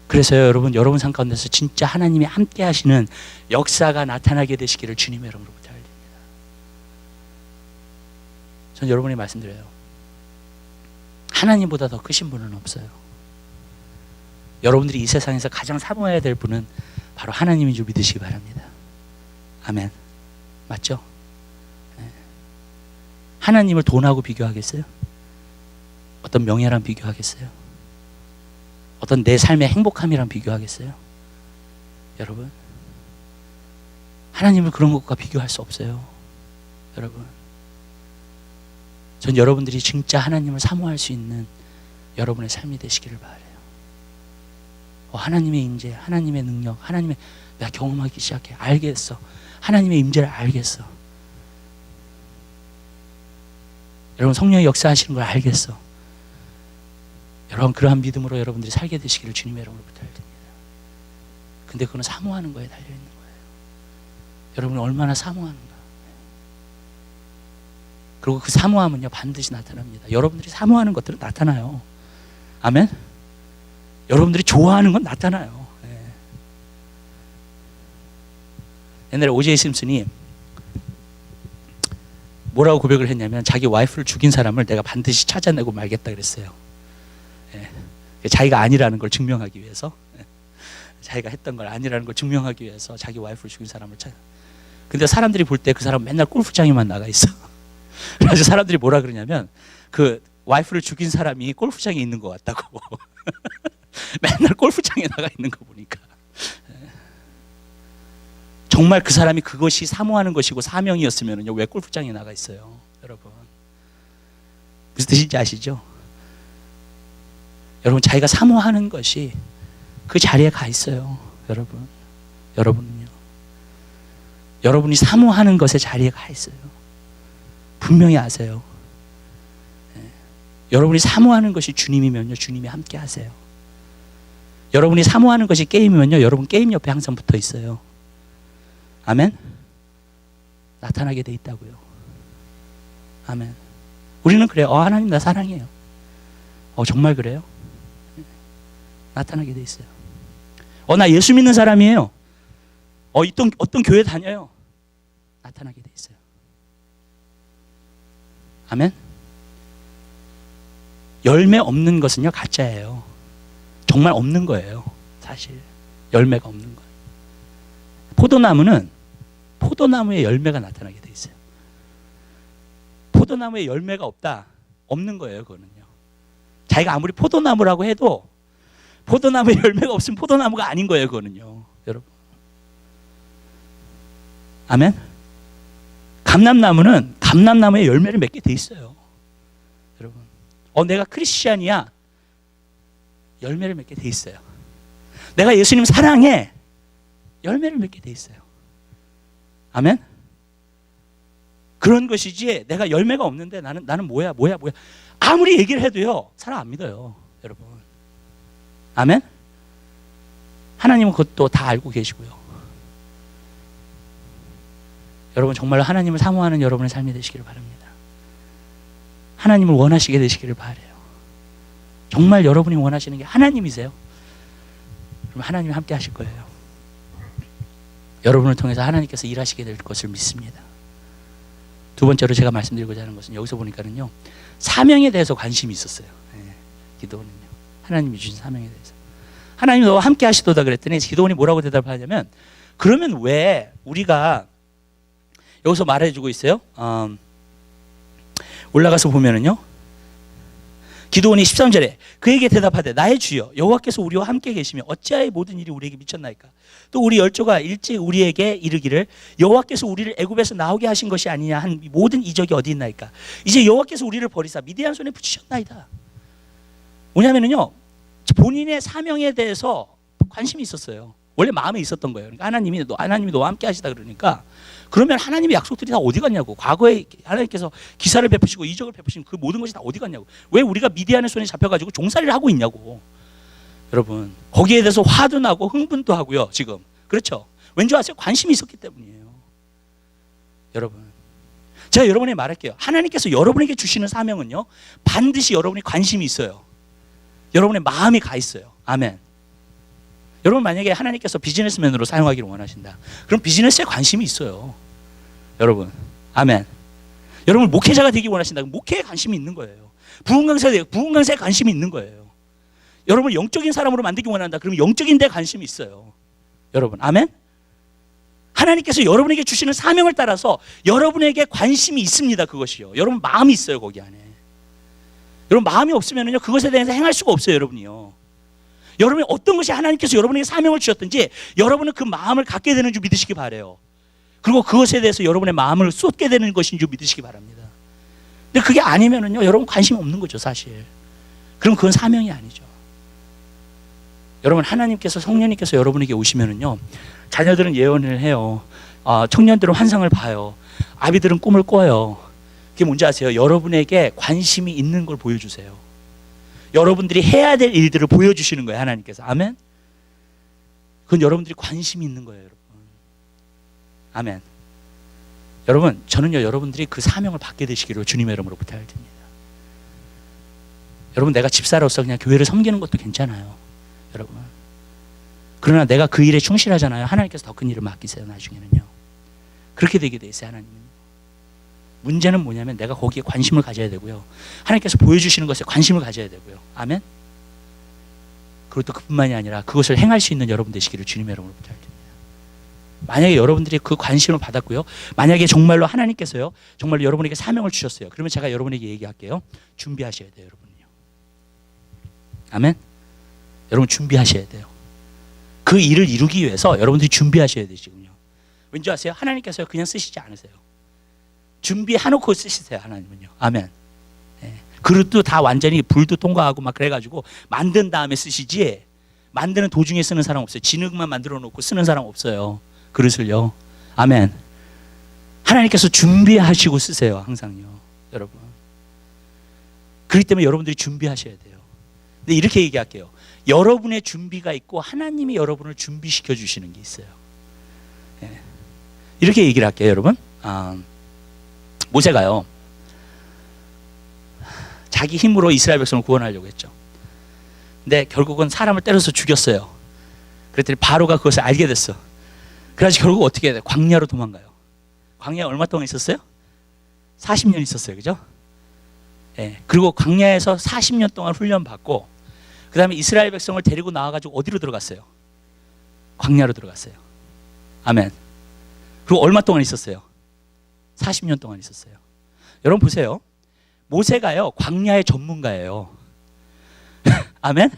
그래서요 여러분 삶 가운데서 진짜 하나님이 함께 하시는 역사가 나타나게 되시기를 주님의 이름으로 부탁드립니다. 전 여러분이 말씀드려요, 하나님보다 더 크신 분은 없어요. 여러분들이 이 세상에서 가장 사모해야 될 분은 바로 하나님인 줄 믿으시기 바랍니다. 아멘. 맞죠? 하나님을 돈하고 비교하겠어요? 어떤 명예랑 비교하겠어요? 어떤 내 삶의 행복함이랑 비교하겠어요? 여러분 하나님을 그런 것과 비교할 수 없어요. 여러분 전 여러분들이 진짜 하나님을 사모할 수 있는 여러분의 삶이 되시기를 바라요. 하나님의 임재, 하나님의 능력, 하나님의, 내가 경험하기 시작해. 알겠어. 하나님의 임재를 알겠어. 여러분 성령의 역사하시는 걸 알겠어. 여러분 그러한 믿음으로 여러분들이 살게 되시기를 주님의 이름으로 부탁드립니다. 근데 그건 사모하는 거에 달려있는 거예요. 여러분이 얼마나 사모하는가. 그리고 그 사모함은요 반드시 나타납니다. 여러분들이 사모하는 것들은 나타나요. 아멘. 여러분들이 좋아하는 건 나타나요. 옛날에 오제이 심슨이 뭐라고 고백을 했냐면 자기 와이프를 죽인 사람을 내가 반드시 찾아내고 말겠다 그랬어요. 자기가 아니라는 걸 증명하기 위해서, 자기가 했던 걸 아니라는 걸 증명하기 위해서 자기 와이프를 죽인 사람을 찾아. 근데 사람들이 볼 때 그 사람은 맨날 골프장에만 나가 있어. 그래서 사람들이 뭐라 그러냐면 그 와이프를 죽인 사람이 골프장에 있는 것 같다고. 맨날 골프장에 나가 있는 거 보니까 정말 그 사람이 그것이 사모하는 것이고 사명이었으면요 왜 골프장에 나가 있어요? 여러분 무슨 뜻인지 아시죠? 여러분 자기가 사모하는 것이 그 자리에 가 있어요. 여러분은요 여러분이 사모하는 것의 자리에 가 있어요. 분명히 아세요. 여러분이 사모하는 것이 주님이면요 주님이 함께 하세요. 여러분이 사모하는 것이 게임이면요 여러분 게임 옆에 항상 붙어 있어요. 아멘. 나타나게 돼 있다고요. 아멘. 우리는 그래요. 하나님 나 사랑해요. 정말 그래요? 나타나게 돼 있어요. 나 예수 믿는 사람이에요. 어떤 교회 다녀요. 나타나게 돼 있어요. 아멘. 열매 없는 것은요 가짜예요. 정말 없는 거예요. 사실 열매가 없는 거예요. 포도나무에 열매가 나타나게 돼 있어요. 포도나무에 열매가 없다. 없는 거예요, 그거는요. 자기가 아무리 포도나무라고 해도 포도나무에 열매가 없으면 포도나무가 아닌 거예요, 그거는요. 여러분. 아멘? 감람나무는 감람나무에 열매를 맺게 돼 있어요. 여러분. 내가 크리스찬이야. 열매를 맺게 돼 있어요. 내가 예수님 사랑해. 열매를 맺게 돼 있어요. 아멘? 그런 것이지 내가 열매가 없는데 나는 뭐야. 아무리 얘기를 해도요. 사람 안 믿어요. 여러분. 아멘? 하나님은 그것도 다 알고 계시고요. 여러분 정말로 하나님을 사모하는 여러분의 삶이 되시기를 바랍니다. 하나님을 원하시게 되시기를 바라요. 정말 여러분이 원하시는 게 하나님이세요. 그럼 하나님이 함께 하실 거예요. 여러분을 통해서 하나님께서 일하시게 될 것을 믿습니다. 두 번째로 제가 말씀드리고자 하는 것은 여기서 보니까는요. 사명에 대해서 관심이 있었어요. 기도원은요. 하나님이 주신 사명에 대해서. 하나님이 너와 함께 하시도다 그랬더니 기도원이 뭐라고 대답하냐면 그러면 왜 우리가 여기서 말해주고 있어요. 올라가서 보면은요. 기도원이 13절에 그에게 대답하되 나의 주여 여호와께서 우리와 함께 계시며 어찌하여 모든 일이 우리에게 미쳤나이까. 또 우리 열조가 일찍 우리에게 이르기를 여호와께서 우리를 애굽에서 나오게 하신 것이 아니냐 한 모든 이적이 어디 있나이까. 이제 여호와께서 우리를 버리사 미디안 손에 붙이셨나이다. 뭐냐면은요. 본인의 사명에 대해서 관심이 있었어요. 원래 마음에 있었던 거예요. 그러니까 하나님이 너와 함께 하시다 그러니까 그러면 하나님의 약속들이 다 어디 갔냐고. 과거에 하나님께서 기사를 베푸시고 이적을 베푸신 그 모든 것이 다 어디 갔냐고. 왜 우리가 미디안의 손에 잡혀가지고 종살이를 하고 있냐고. 여러분 거기에 대해서 화도 나고 흥분도 하고요. 지금 그렇죠. 왠지 아세요? 관심이 있었기 때문이에요. 여러분 제가 여러분에게 말할게요. 하나님께서 여러분에게 주시는 사명은요 반드시 여러분이 관심이 있어요. 여러분의 마음이 가 있어요. 아멘. 여러분 만약에 하나님께서 비즈니스맨으로 사용하기를 원하신다. 그럼 비즈니스에 관심이 있어요. 여러분. 아멘. 여러분 목회자가 되기 원하신다. 그럼 목회에 관심이 있는 거예요. 부흥강사에 관심이 있는 거예요. 여러분 영적인 사람으로 만들기 원한다. 그러면 영적인 데 관심이 있어요. 여러분. 아멘. 하나님께서 여러분에게 주시는 사명을 따라서 여러분에게 관심이 있습니다. 그것이요. 여러분 마음이 있어요. 거기 안에. 여러분 마음이 없으면요 그것에 대해서 행할 수가 없어요. 여러분이요. 여러분이 어떤 것이 하나님께서 여러분에게 사명을 주셨든지 여러분은 그 마음을 갖게 되는 줄 믿으시기 바라요. 그리고 그것에 대해서 여러분의 마음을 쏟게 되는 것인 줄 믿으시기 바랍니다. 근데 그게 아니면은요 여러분 관심이 없는 거죠 사실. 그럼 그건 사명이 아니죠. 여러분 하나님께서 성령님께서 여러분에게 오시면은요 자녀들은 예언을 해요. 청년들은 환상을 봐요. 아비들은 꿈을 꿔요. 그게 뭔지 아세요? 여러분에게 관심이 있는 걸 보여주세요. 여러분들이 해야 될 일들을 보여주시는 거예요. 하나님께서. 아멘. 그건 여러분들이 관심이 있는 거예요. 여러분. 아멘. 여러분 저는요 여러분들이 그 사명을 받게 되시기로 주님의 이름으로 부탁을 드립니다. 여러분 내가 집사로서 그냥 교회를 섬기는 것도 괜찮아요. 여러분. 그러나 내가 그 일에 충실하잖아요. 하나님께서 더 큰 일을 맡기세요. 나중에는요. 그렇게 되게 돼 있어요. 하나님은. 문제는 뭐냐면 내가 거기에 관심을 가져야 되고요. 하나님께서 보여주시는 것에 관심을 가져야 되고요. 아멘. 그리고 또 그뿐만이 아니라 그것을 행할 수 있는 여러분 되시기를 주님의 이름으로 부탁드립니다. 만약에 여러분들이 그 관심을 받았고요. 만약에 정말로 하나님께서요. 정말로 여러분에게 사명을 주셨어요. 그러면 제가 여러분에게 얘기할게요. 준비하셔야 돼요. 여러분요. 아멘. 여러분 준비하셔야 돼요. 그 일을 이루기 위해서 여러분들이 준비하셔야 돼요. 지금요. 왠지 아세요? 하나님께서 그냥 쓰시지 않으세요. 준비해놓고 쓰시세요. 하나님은요. 아멘. 네. 그릇도 다 완전히 불도 통과하고 막 그래가지고 만든 다음에 쓰시지 만드는 도중에 쓰는 사람 없어요. 진흙만 만들어 놓고 쓰는 사람 없어요. 그릇을요. 아멘. 하나님께서 준비하시고 쓰세요. 항상요. 여러분. 그렇기 때문에 여러분들이 준비하셔야 돼요. 근데 이렇게 얘기할게요. 여러분의 준비가 있고 하나님이 여러분을 준비시켜 주시는 게 있어요. 네. 이렇게 얘기를 할게요. 여러분. 모세가요 자기 힘으로 이스라엘 백성을 구원하려고 했죠. 근데 결국은 사람을 때려서 죽였어요. 그랬더니 바로가 그것을 알게 됐어. 그래서 결국 어떻게 해야 돼? 광야로 도망가요. 광야에 얼마 동안 있었어요? 40년 있었어요. 그죠? 네. 그리고 광야에서 40년 동안 훈련받고 그 다음에 이스라엘 백성을 데리고 나와가지고 어디로 들어갔어요? 광야로 들어갔어요. 아멘. 그리고 얼마 동안 있었어요? 40년 동안 있었어요. 여러분 보세요. 모세가요, 광야의 전문가예요. 아멘?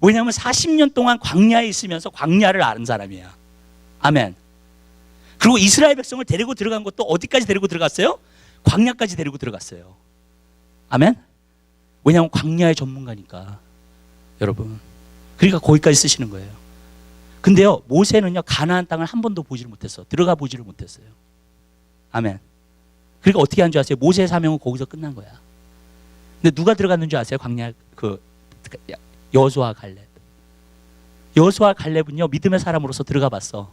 왜냐하면 40년 동안 광야에 있으면서 광야를 아는 사람이야. 아멘. 그리고 이스라엘 백성을 데리고 들어간 것도 어디까지 데리고 들어갔어요? 광야까지 데리고 들어갔어요. 아멘? 왜냐하면 광야의 전문가니까. 여러분. 그러니까 거기까지 쓰시는 거예요. 근데요, 모세는요, 가나안 땅을 한 번도 보지를 못했어. 들어가 보지를 못했어요. 아멘. 그러니까 어떻게 한 줄 아세요? 모세의 사명은 거기서 끝난 거야. 근데 누가 들어갔는 줄 아세요? 광야, 여호수아 갈렙. 여호수아 갈렙은요, 믿음의 사람으로서 들어가 봤어.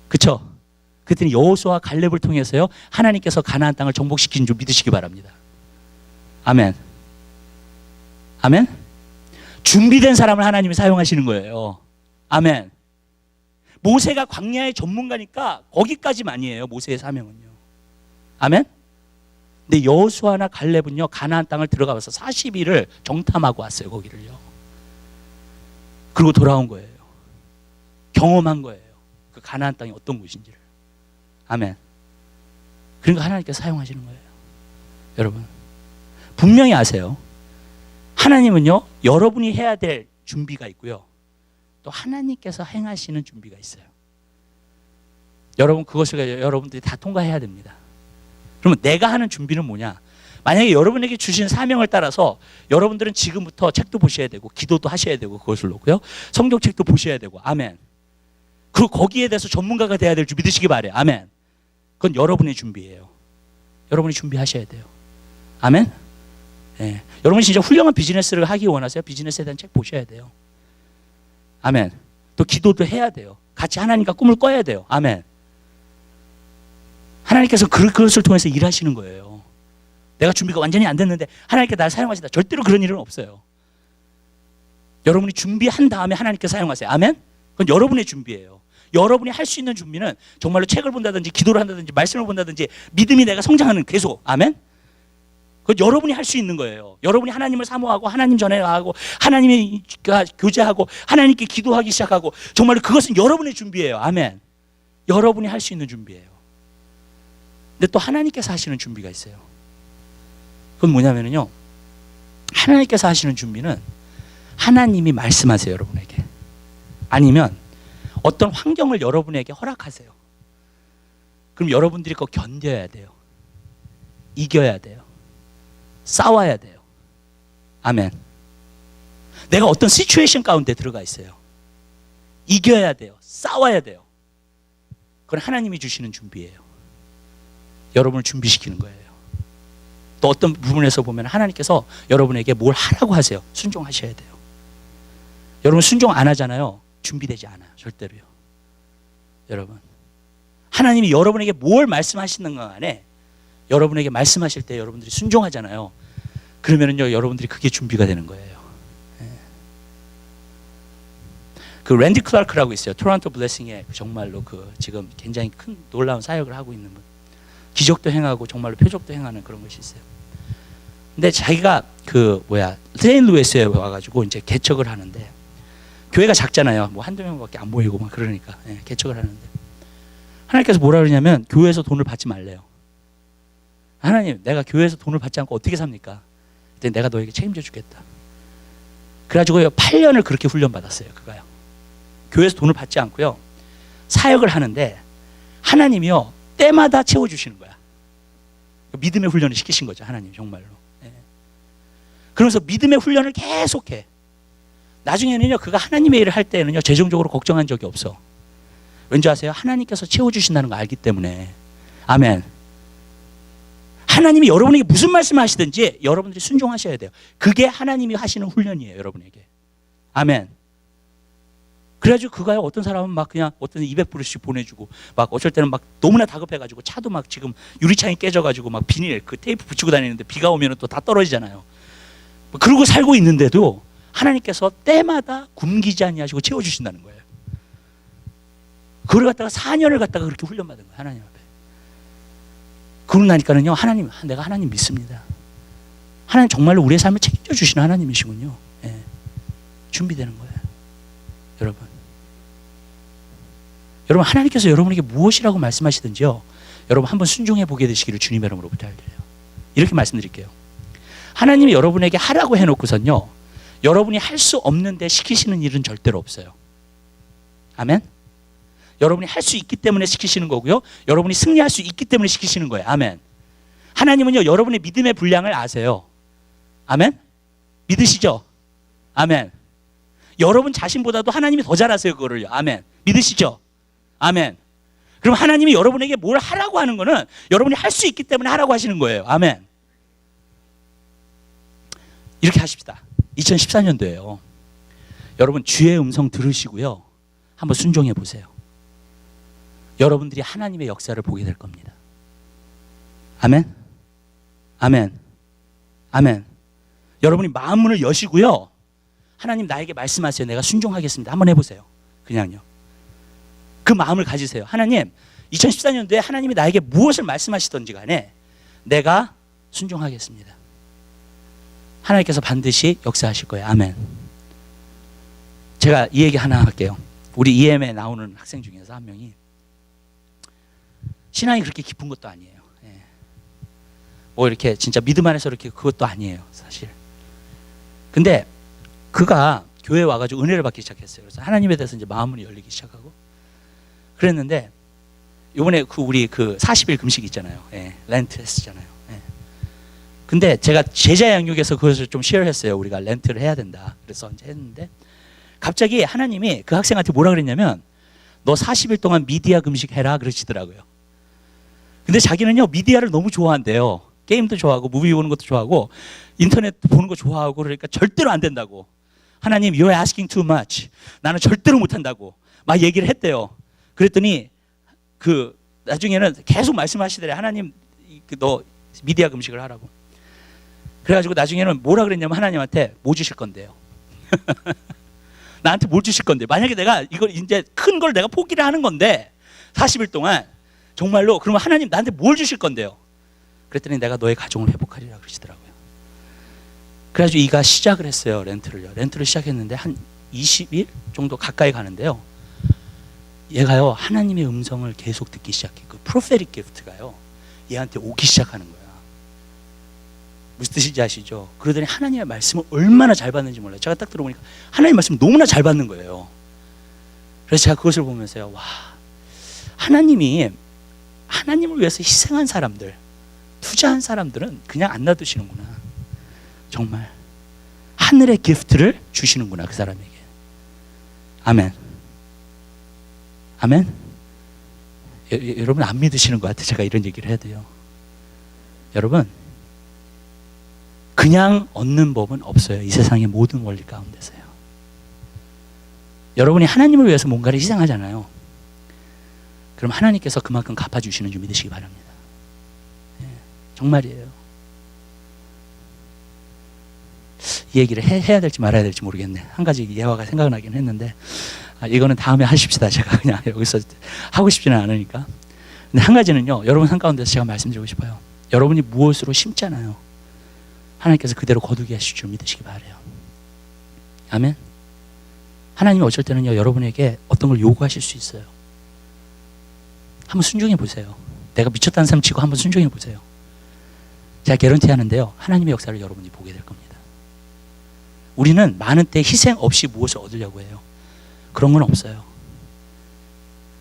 그쵸? 그랬더니 여호수아 갈렙을 통해서요, 하나님께서 가나안 땅을 정복시킨 줄 믿으시기 바랍니다. 아멘. 아멘. 준비된 사람을 하나님이 사용하시는 거예요. 아멘. 모세가 광야의 전문가니까 거기까지만이에요. 모세의 사명은요. 아멘. 근데 여호수아나 갈렙은요, 가나안 땅을 들어가서 40일을 정탐하고 왔어요. 거기를요. 그리고 돌아온 거예요. 경험한 거예요. 그 가나안 땅이 어떤 곳인지를. 아멘. 그러니까 하나님께서 사용하시는 거예요. 여러분, 분명히 아세요. 하나님은요, 여러분이 해야 될 준비가 있고요, 또 하나님께서 행하시는 준비가 있어요. 여러분, 그것을 여러분들이 다 통과해야 됩니다. 그러면 내가 하는 준비는 뭐냐? 만약에 여러분에게 주신 사명을 따라서 여러분들은 지금부터 책도 보셔야 되고 기도도 하셔야 되고, 그것을 놓고요, 성경책도 보셔야 되고. 아멘. 그리고 거기에 대해서 전문가가 돼야 될 줄 믿으시기 바래요. 아멘. 그건 여러분의 준비예요. 여러분이 준비하셔야 돼요. 아멘. 예. 여러분이 진짜 훌륭한 비즈니스를 하기 원하세요? 비즈니스에 대한 책 보셔야 돼요. 아멘. 또 기도도 해야 돼요. 같이 하나님과 꿈을 꿔야 돼요. 아멘. 하나님께서 그것을 통해서 일하시는 거예요. 내가 준비가 완전히 안 됐는데 하나님께 나를 사용하신다. 절대로 그런 일은 없어요. 여러분이 준비한 다음에 하나님께 사용하세요. 아멘. 그건 여러분의 준비예요. 여러분이 할 수 있는 준비는 정말로 책을 본다든지 기도를 한다든지 말씀을 본다든지 믿음이 내가 성장하는, 계속. 아멘. 그건 여러분이 할 수 있는 거예요. 여러분이 하나님을 사모하고 하나님 전에 나가고 하나님이 교제하고 하나님께 기도하기 시작하고, 정말로 그것은 여러분의 준비예요. 아멘. 여러분이 할 수 있는 준비예요. 근데 또 하나님께서 하시는 준비가 있어요. 그건 뭐냐면요, 하나님께서 하시는 준비는 하나님이 말씀하세요. 여러분에게. 아니면 어떤 환경을 여러분에게 허락하세요. 그럼 여러분들이 그거 견뎌야 돼요. 이겨야 돼요. 싸워야 돼요. 아멘. 내가 어떤 시츄에이션 가운데 들어가 있어요. 이겨야 돼요. 싸워야 돼요. 그건 하나님이 주시는 준비예요. 여러분을 준비시키는 거예요. 또 어떤 부분에서 보면 하나님께서 여러분에게 뭘 하라고 하세요. 순종하셔야 돼요. 여러분 순종 안 하잖아요. 준비되지 않아요. 절대로요. 여러분, 하나님이 여러분에게 뭘 말씀하시는 것 간에 여러분에게 말씀하실 때 여러분들이 순종하잖아요. 그러면은요, 여러분들이 그게 준비가 되는 거예요. 그 랜디 클라크라고 있어요. 토론토 블레싱에 정말로 지금 굉장히 큰 놀라운 사역을 하고 있는 분. 기적도 행하고 정말로 표적도 행하는 그런 것이 있어요. 근데 자기가 세인루이스에 와가지고 이제 개척을 하는데, 교회가 작잖아요. 뭐 한두 명밖에 안 보이고 막 그러니까 개척을 하는데, 하나님께서 뭐라 그러냐면 교회에서 돈을 받지 말래요. 하나님, 내가 교회에서 돈을 받지 않고 어떻게 삽니까? 그때 내가 너에게 책임져 주겠다. 그래가지고요, 8년을 그렇게 훈련받았어요. 그가요. 교회에서 돈을 받지 않고요, 사역을 하는데 하나님이요, 때마다 채워주시는 거야. 믿음의 훈련을 시키신 거죠. 하나님 정말로. 그러면서 믿음의 훈련을 계속해. 나중에는요, 그가 하나님의 일을 할 때는요, 재정적으로 걱정한 적이 없어. 왠지 아세요? 하나님께서 채워주신다는 거 알기 때문에. 아멘. 하나님이 여러분에게 무슨 말씀을 하시든지 여러분들이 순종하셔야 돼요. 그게 하나님이 하시는 훈련이에요. 여러분에게. 아멘. 그래가지고 그가요, 어떤 사람은 막 그냥 어떤 200불씩 보내주고, 막 어쩔 때는 막 너무나 다급해가지고 차도 막 지금 유리창이 깨져가지고 막 비닐 테이프 붙이고 다니는데 비가 오면 또 다 떨어지잖아요. 그러고 살고 있는데도 하나님께서 때마다 굶기지 아니하시고 채워주신다는 거예요. 그걸 갖다가 4년을 갖다가 그렇게 훈련받은 거예요. 하나님 앞에. 그러고 나니까는요, 하나님, 내가 하나님 믿습니다. 하나님 정말로 우리의 삶을 책임져 주시는 하나님이시군요. 준비되는 거예요. 여러분, 하나님께서 여러분에게 무엇이라고 말씀하시든지요, 여러분 한번 순종해 보게 되시기를 주님의 이름으로 부탁드려요. 이렇게 말씀드릴게요. 하나님이 여러분에게 하라고 해놓고선요, 여러분이 할 수 없는데 시키시는 일은 절대로 없어요. 아멘? 여러분이 할 수 있기 때문에 시키시는 거고요, 여러분이 승리할 수 있기 때문에 시키시는 거예요. 아멘. 하나님은요, 여러분의 믿음의 분량을 아세요. 아멘? 믿으시죠? 아멘. 여러분 자신보다도 하나님이 더 잘 아세요, 그거를요. 아멘. 믿으시죠? 아멘. 그럼 하나님이 여러분에게 뭘 하라고 하는 거는 여러분이 할 수 있기 때문에 하라고 하시는 거예요. 아멘. 이렇게 하십시다. 2014년도에요. 여러분 주의 음성 들으시고요, 한번 순종해 보세요. 여러분들이 하나님의 역사를 보게 될 겁니다. 아멘. 아멘. 아멘. 여러분이 마음문을 여시고요, 하나님 나에게 말씀하세요. 내가 순종하겠습니다. 한번 해보세요. 그냥요. 그 마음을 가지세요. 하나님, 2014년도에 하나님이 나에게 무엇을 말씀하시던지 간에 내가 순종하겠습니다. 하나님께서 반드시 역사하실 거예요. 아멘. 제가 이 얘기 하나 할게요. 우리 EM에 나오는 학생 중에서 한 명이 신앙이 그렇게 깊은 것도 아니에요. 뭐 이렇게 진짜 믿음 안에서 이렇게 그것도 아니에요, 사실. 근데 그가 교회에 와가지고 은혜를 받기 시작했어요. 그래서 하나님에 대해서 이제 마음문이 열리기 시작하고 그랬는데, 이번에 우리 40일 금식 있잖아요. 렌트 했었잖아요. 근데 제가 제자 양육에서 그것을 좀 시어했어요. 우리가 렌트를 해야 된다. 그래서 이제 했는데, 갑자기 하나님이 그 학생한테 뭐라 그랬냐면, 너 40일 동안 미디어 금식 해라 그러시더라고요. 근데 자기는요, 미디어를 너무 좋아한대요. 게임도 좋아하고 무비 보는 것도 좋아하고 인터넷 보는 거 좋아하고, 그러니까 절대로 안 된다고. 하나님, you're asking too much. 나는 절대로 못 한다고 막 얘기를 했대요. 그랬더니 나중에는 계속 말씀하시더래. 하나님, 너 미디어 금식을 하라고. 그래가지고 나중에는 뭐라 그랬냐면, 하나님한테 뭐 주실 건데요. 나한테 뭘 주실 건데, 만약에 내가 이걸 이제 큰 걸 내가 포기를 하는 건데 40일 동안 정말로, 그러면 하나님 나한테 뭘 주실 건데요. 그랬더니 내가 너의 가정을 회복하리라 그러시더라고요. 그래가지고 이가 시작을 했어요. 렌트를 시작했는데 한 20일 정도 가까이 가는데요, 얘가요 하나님의 음성을 계속 듣기 시작해. 그 프로페틱 기프트가요 얘한테 오기 시작하는 거야. 무슨 뜻인지 아시죠? 그러더니 하나님의 말씀을 얼마나 잘 받는지 몰라요. 제가 딱 들어보니까 하나님의 말씀을 너무나 잘 받는 거예요. 그래서 제가 그것을 보면서요, 와, 하나님이 하나님을 위해서 희생한 사람들, 투자한 사람들은 그냥 안 놔두시는구나. 정말 하늘의 기프트를 주시는구나, 그 사람에게. 아멘. 아멘. 여러분 안 믿으시는 것 같아요. 제가 이런 얘기를 해야 돼요. 여러분, 그냥 얻는 법은 없어요. 이 세상의 모든 원리 가운데서요. 여러분이 하나님을 위해서 뭔가를 희생하잖아요. 그럼 하나님께서 그만큼 갚아주시는 줄 믿으시기 바랍니다. 정말이에요. 이 얘기를 해야 될지 말아야 될지 모르겠네. 한 가지 예화가 생각나긴 했는데, 이거는 다음에 하십시다. 제가 그냥 여기서 하고 싶지는 않으니까. 근데 한 가지는요, 여러분 한가운데서 제가 말씀드리고 싶어요. 여러분이 무엇으로 심잖아요, 하나님께서 그대로 거두게 하실 줄 믿으시기 바라요. 아멘. 하나님이 어쩔 때는요, 여러분에게 어떤 걸 요구하실 수 있어요. 한번 순종해 보세요. 내가 미쳤다는 사람 치고 한번 순종해 보세요. 제가 개런티 하는데요, 하나님의 역사를 여러분이 보게 될 겁니다. 우리는 많은 때 희생 없이 무엇을 얻으려고 해요. 그런 건 없어요.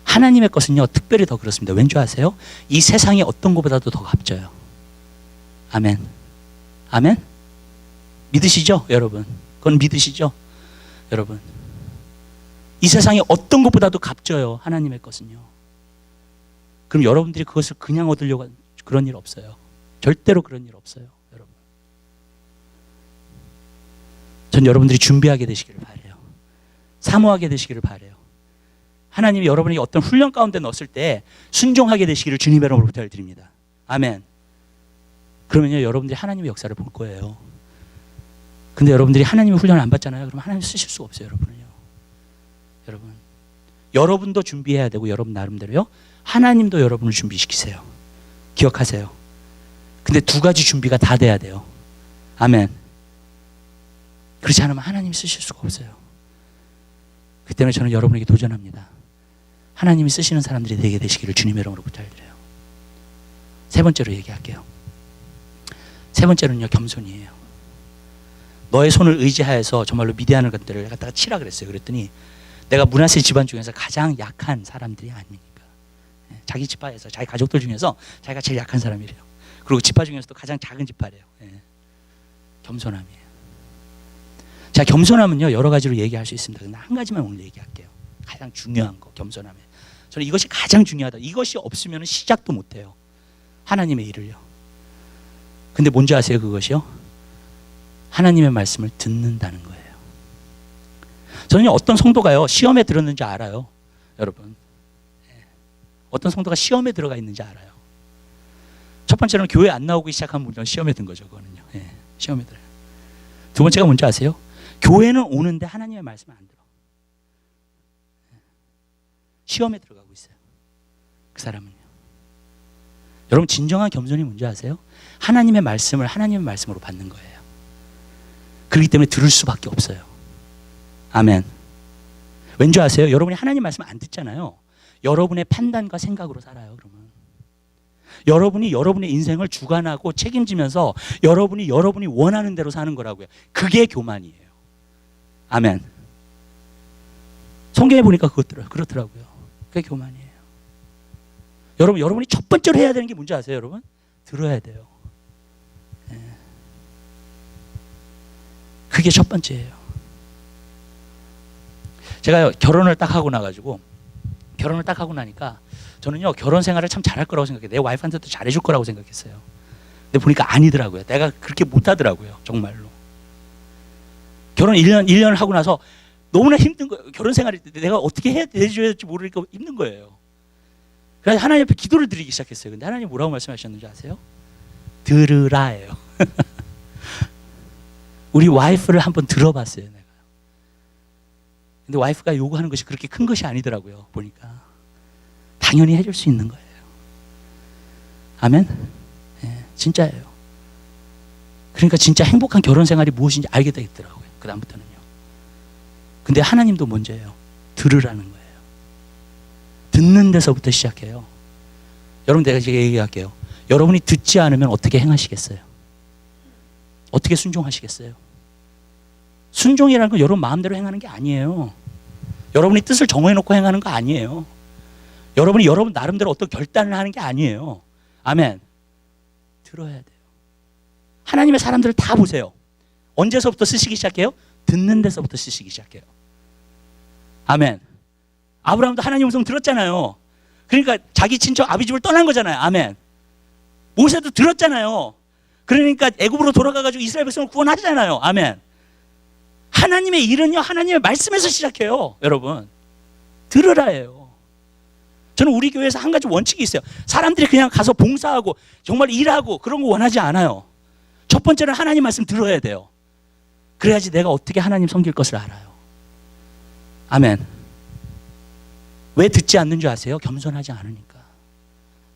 하나님의 것은요, 특별히 더 그렇습니다. 왠지 아세요? 이 세상의 어떤 것보다도 더 값져요. 아멘. 아멘. 믿으시죠, 여러분? 그건 믿으시죠, 여러분? 이 세상의 어떤 것보다도 값져요, 하나님의 것은요. 그럼 여러분들이 그것을 그냥 얻으려고 하는 그런 일 없어요. 절대로 그런 일 없어요, 여러분. 전 여러분들이 준비하게 되시기를 바라요. 사모하게 되시기를 바라요. 하나님이 여러분에게 어떤 훈련 가운데 넣었을 때 순종하게 되시기를 주님의 이름으로 부탁드립니다. 아멘. 그러면요, 여러분들이 하나님의 역사를 볼 거예요. 근데 여러분들이 하나님의 훈련을 안 받잖아요. 그러면 하나님 쓰실 수가 없어요, 여러분은요. 여러분, 여러분도 준비해야 되고, 여러분 나름대로요, 하나님도 여러분을 준비시키세요. 기억하세요. 근데 두 가지 준비가 다 돼야 돼요. 아멘. 그렇지 않으면 하나님이 쓰실 수가 없어요. 그때는 저는 여러분에게 도전합니다. 하나님이 쓰시는 사람들이 되게 되시기를 주님의 이름으로 부탁드려요. 세 번째로 얘기할게요. 세 번째는요, 겸손이에요. 너의 손을 의지하여서 정말로 미디안을 것들을 갖다가 치라 그랬어요. 그랬더니 내가 므낫세 집안 중에서 가장 약한 사람들이 아닙니까? 자기 지파에서, 자기 가족들 중에서 자기가 제일 약한 사람이래요. 그리고 지파 중에서도 가장 작은 지파래요. 겸손함이에요. 자, 겸손함은요, 여러 가지로 얘기할 수 있습니다. 근데 한 가지만 오늘 얘기할게요. 가장 중요한 거, 겸손함에. 저는 이것이 가장 중요하다. 이것이 없으면 시작도 못해요. 하나님의 일을요. 근데 뭔지 아세요, 그것이요? 하나님의 말씀을 듣는다는 거예요. 저는 어떤 성도가요, 시험에 들었는지 알아요. 여러분. 어떤 성도가 시험에 들어가 있는지 알아요. 첫 번째는 교회 안 나오기 시작한 분은 시험에 든 거죠, 그거는요. 시험에 들어요. 두 번째가 뭔지 아세요? 교회는 오는데 하나님의 말씀을 안 들어. 시험에 들어가고 있어요. 그 사람은요. 여러분, 진정한 겸손이 뭔지 아세요? 하나님의 말씀을 하나님의 말씀으로 받는 거예요. 그렇기 때문에 들을 수밖에 없어요. 아멘. 왠지 아세요? 여러분이 하나님 말씀 안 듣잖아요. 여러분의 판단과 생각으로 살아요. 그러면 여러분이 여러분의 인생을 주관하고 책임지면서 여러분이 원하는 대로 사는 거라고요. 그게 교만이에요. 아멘. 성경에 보니까 그렇더라고요. 그게 교만이에요. 여러분이 첫 번째로 해야 되는 게 뭔지 아세요, 여러분? 들어야 돼요. 그게 첫 번째예요. 제가 결혼을 딱 하고 나니까 저는요, 결혼 생활을 참 잘할 거라고 생각해요. 내 와이프한테도 잘해줄 거라고 생각했어요. 근데 보니까 아니더라고요. 내가 그렇게 못하더라고요. 정말로. 결혼 1년을 하고 나서 너무나 힘든 거예요. 결혼 생활이 내가 어떻게 해줘야 될지 모르니까 힘든 거예요. 그래서 하나님 앞에 기도를 드리기 시작했어요. 근데 하나님 뭐라고 말씀하셨는지 아세요? 들으라예요. 우리 와이프를 한번 들어봤어요, 내가. 근데 와이프가 요구하는 것이 그렇게 큰 것이 아니더라고요, 보니까. 당연히 해줄 수 있는 거예요. 아멘? 진짜예요. 그러니까 진짜 행복한 결혼 생활이 무엇인지 알게 되겠더라고요, 그 다음부터는요. 근데 하나님도 먼저예요. 들으라는 거예요. 듣는 데서부터 시작해요. 여러분, 내가 이제 얘기할게요. 여러분이 듣지 않으면 어떻게 행하시겠어요? 어떻게 순종하시겠어요? 순종이라는 건 여러분 마음대로 행하는 게 아니에요. 여러분이 뜻을 정해놓고 행하는 거 아니에요. 여러분이 여러분 나름대로 어떤 결단을 하는 게 아니에요. 아멘. 들어야 돼요. 하나님의 사람들을 다 보세요. 언제서부터 쓰시기 시작해요? 듣는 데서부터 쓰시기 시작해요. 아멘. 아브라함도 하나님 음성 들었잖아요. 그러니까 자기 친척 아비 집을 떠난 거잖아요. 아멘. 모세도 들었잖아요. 그러니까 애굽으로 돌아가가지고 이스라엘 백성을 구원하잖아요. 아멘. 하나님의 일은요, 하나님의 말씀에서 시작해요. 여러분, 들으라예요. 저는 우리 교회에서 한 가지 원칙이 있어요. 사람들이 그냥 가서 봉사하고 정말 일하고 그런 거 원하지 않아요. 첫 번째는 하나님 말씀 들어야 돼요. 그래야지 내가 어떻게 하나님 섬길 것을 알아요. 아멘. 왜 듣지 않는 줄 아세요? 겸손하지 않으니까.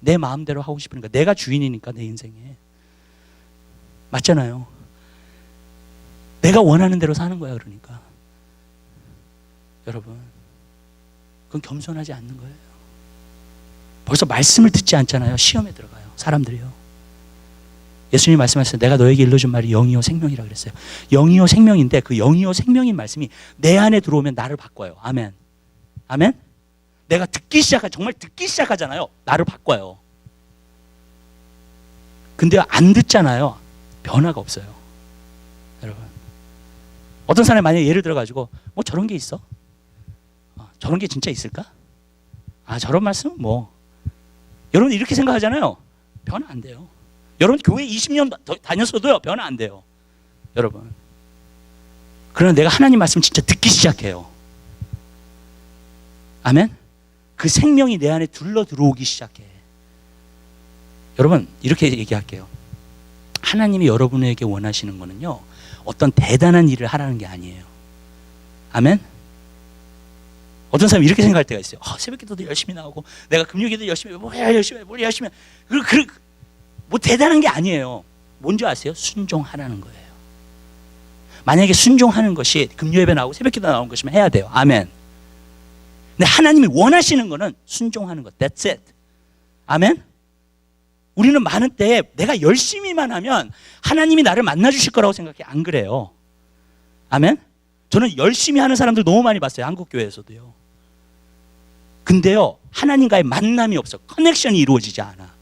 내 마음대로 하고 싶으니까. 내가 주인이니까, 내 인생에. 맞잖아요. 내가 원하는 대로 사는 거야. 그러니까 여러분, 그건 겸손하지 않는 거예요. 벌써 말씀을 듣지 않잖아요. 시험에 들어가요, 사람들이요. 예수님이 말씀하셨어요. 내가 너에게 일러준 말이 영이요 생명이라 그랬어요. 영이요 생명인데 그 영이요 생명인 말씀이 내 안에 들어오면 나를 바꿔요. 아멘. 아멘. 내가 정말 듣기 시작하잖아요. 나를 바꿔요. 근데 안 듣잖아요. 변화가 없어요. 여러분, 어떤 사람이 만약에 예를 들어가지고 뭐 저런 게 있어? 저런 게 진짜 있을까? 저런 말씀은 뭐, 여러분 이렇게 생각하잖아요. 변화 안 돼요. 여러분 교회 20년 다녔어도요, 변화 안 돼요. 여러분, 그러나 내가 하나님 말씀 진짜 듣기 시작해요. 아멘. 그 생명이 내 안에 둘러 들어오기 시작해. 여러분, 이렇게 얘기할게요. 하나님이 여러분에게 원하시는 거는요, 어떤 대단한 일을 하라는 게 아니에요. 아멘. 어떤 사람이 이렇게 생각할 때가 있어요. 새벽기도도 열심히 나오고 내가 금요일에도 열심히 해. 뭘 열심히 해. 뭐 대단한 게 아니에요. 뭔지 아세요? 순종하라는 거예요. 만약에 순종하는 것이 금요예배 나오고 새벽기도 나오는 것이면 해야 돼요. 아멘. 근데 하나님이 원하시는 거는 순종하는 것. That's it. 아멘. 우리는 많은 때에 내가 열심히만 하면 하나님이 나를 만나 주실 거라고 생각해. 안 그래요. 아멘? 저는 열심히 하는 사람들 너무 많이 봤어요. 한국교회에서도요. 근데요, 하나님과의 만남이 없어. 커넥션이 이루어지지 않아.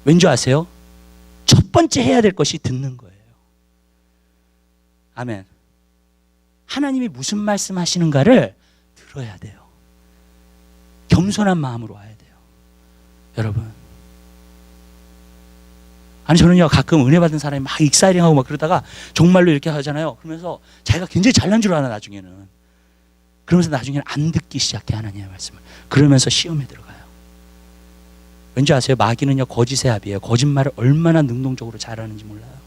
왠지 아세요? 첫 번째 해야 될 것이 듣는 거예요. 아멘. 하나님이 무슨 말씀 하시는가를 들어야 돼요. 겸손한 마음으로 와야 돼요. 여러분. 아니, 저는요, 가끔 은혜 받은 사람이 막 익사이링하고 막 그러다가 정말로 이렇게 하잖아요. 그러면서 자기가 굉장히 잘난 줄 아나, 나중에는. 그러면서 나중에는 안 듣기 시작해, 하나님의 말씀을. 그러면서 시험에 들어가요. 왠지 아세요? 마귀는요, 거짓의 합이에요. 거짓말을 얼마나 능동적으로 잘하는지 몰라요.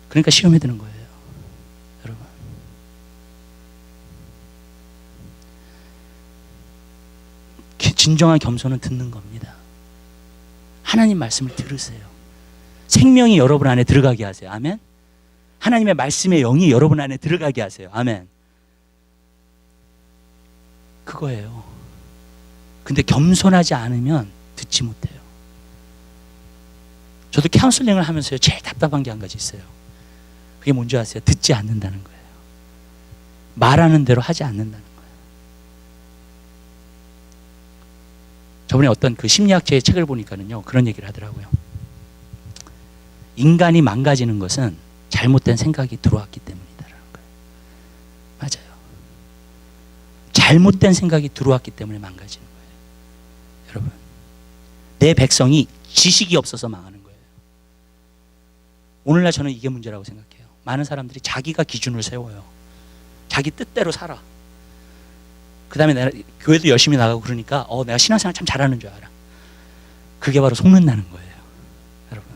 그러니까 시험에 드는 거예요. 여러분. 진정한 겸손은 듣는 겁니다. 하나님 말씀을 들으세요. 생명이 여러분 안에 들어가게 하세요. 아멘. 하나님의 말씀의 영이 여러분 안에 들어가게 하세요. 아멘. 그거예요. 근데 겸손하지 않으면 듣지 못해요. 저도 카운슬링을 하면서요, 제일 답답한 게 한 가지 있어요. 그게 뭔지 아세요? 듣지 않는다는 거예요. 말하는 대로 하지 않는다는 거예요. 저번에 어떤 그 심리학자의 책을 보니까는요, 그런 얘기를 하더라고요. 인간이 망가지는 것은 잘못된 생각이 들어왔기 때문이다라는 거예요. 맞아요. 잘못된 생각이 들어왔기 때문에 망가지는 거예요. 여러분, 내 백성이 지식이 없어서 망하는 거예요. 오늘날 저는 이게 문제라고 생각해요. 많은 사람들이 자기가 기준을 세워요. 자기 뜻대로 살아. 그 다음에 내가 교회도 열심히 나가고 그러니까 내가 신앙생활 참 잘하는 줄 알아. 그게 바로 속는다는 거예요. 여러분,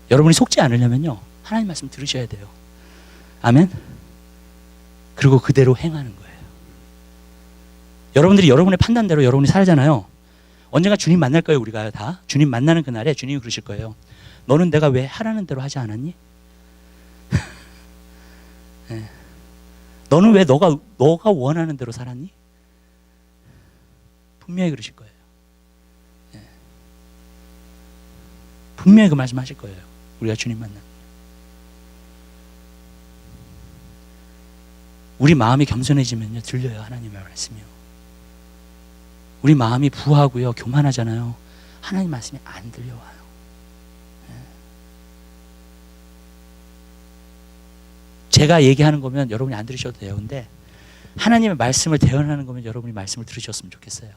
여러분이 속지 않으려면요, 하나님 말씀 들으셔야 돼요. 아멘. 그리고 그대로 행하는 거예요. 여러분들이 여러분의 판단대로 여러분이 살잖아요. 언젠가 주님 만날 거예요. 우리가 다 주님 만나는 그날에 주님이 그러실 거예요. 너는 내가 왜 하라는 대로 하지 않았니? 네. 너는 왜 너가 원하는 대로 살았니? 분명히 그러실 거예요. 네. 분명히 그 말씀 하실 거예요. 우리가 주님 만나면. 우리 마음이 겸손해지면요, 들려요. 하나님의 말씀이요. 우리 마음이 부하고요, 교만하잖아요. 하나님 말씀이 안 들려와요. 제가 얘기하는 거면 여러분이 안 들으셔도 돼요. 근데 하나님의 말씀을 대언하는 거면 여러분이 말씀을 들으셨으면 좋겠어요.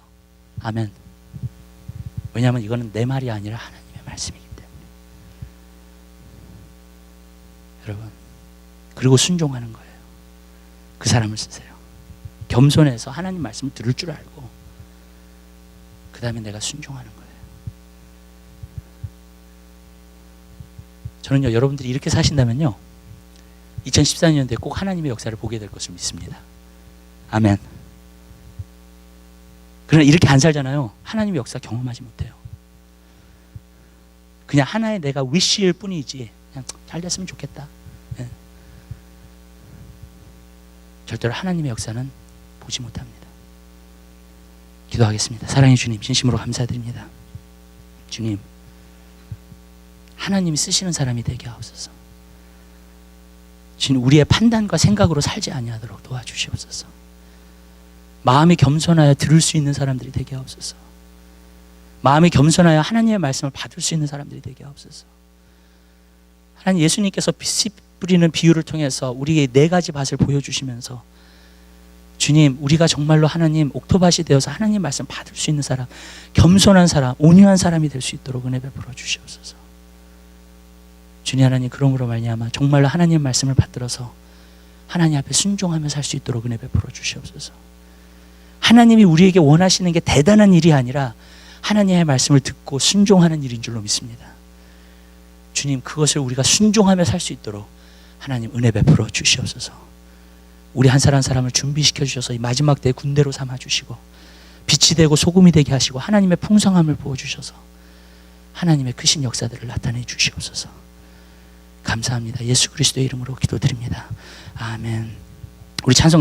아멘. 왜냐하면 이거는 내 말이 아니라 하나님의 말씀이기 때문에. 여러분, 그리고 순종하는 거예요. 그 사람을 쓰세요. 겸손해서 하나님 말씀을 들을 줄 알고 그 다음에 내가 순종하는 거예요. 저는요, 여러분들이 이렇게 사신다면요, 2014년도에 꼭 하나님의 역사를 보게 될 것을 믿습니다. 아멘. 그러나 이렇게 안 살잖아요. 하나님의 역사 경험하지 못해요. 그냥 하나의 내가 위시일 뿐이지, 그냥 잘 됐으면 좋겠다. 네. 절대로 하나님의 역사는 보지 못합니다. 기도하겠습니다. 사랑의 주님, 진심으로 감사드립니다. 주님, 하나님이 쓰시는 사람이 되게 하옵소서. 주님, 우리의 판단과 생각으로 살지 아니하도록 도와주시옵소서. 마음이 겸손하여 들을 수 있는 사람들이 되게 하옵소서. 마음이 겸손하여 하나님의 말씀을 받을 수 있는 사람들이 되게 하옵소서. 하나님, 예수님께서 씨 뿌리는 비유를 통해서 우리에게 4가지 밭을 보여주시면서 주님, 우리가 정말로 하나님 옥토밭이 되어서 하나님 말씀 받을 수 있는 사람, 겸손한 사람, 온유한 사람이 될 수 있도록 은혜 베풀어 주시옵소서. 주님 하나님, 그러므로 말미암아 정말로 하나님 말씀을 받들어서 하나님 앞에 순종하며 살 수 있도록 은혜 베풀어 주시옵소서. 하나님이 우리에게 원하시는 게 대단한 일이 아니라 하나님의 말씀을 듣고 순종하는 일인 줄로 믿습니다. 주님, 그것을 우리가 순종하며 살 수 있도록 하나님 은혜 베풀어 주시옵소서. 우리 한 사람 한 사람을 준비시켜 주셔서 이 마지막 때의 군대로 삼아 주시고 빛이 되고 소금이 되게 하시고 하나님의 풍성함을 부어 주셔서 하나님의 크신 역사들을 나타내 주시옵소서. 감사합니다. 예수 그리스도의 이름으로 기도드립니다. 아멘. 우리 찬송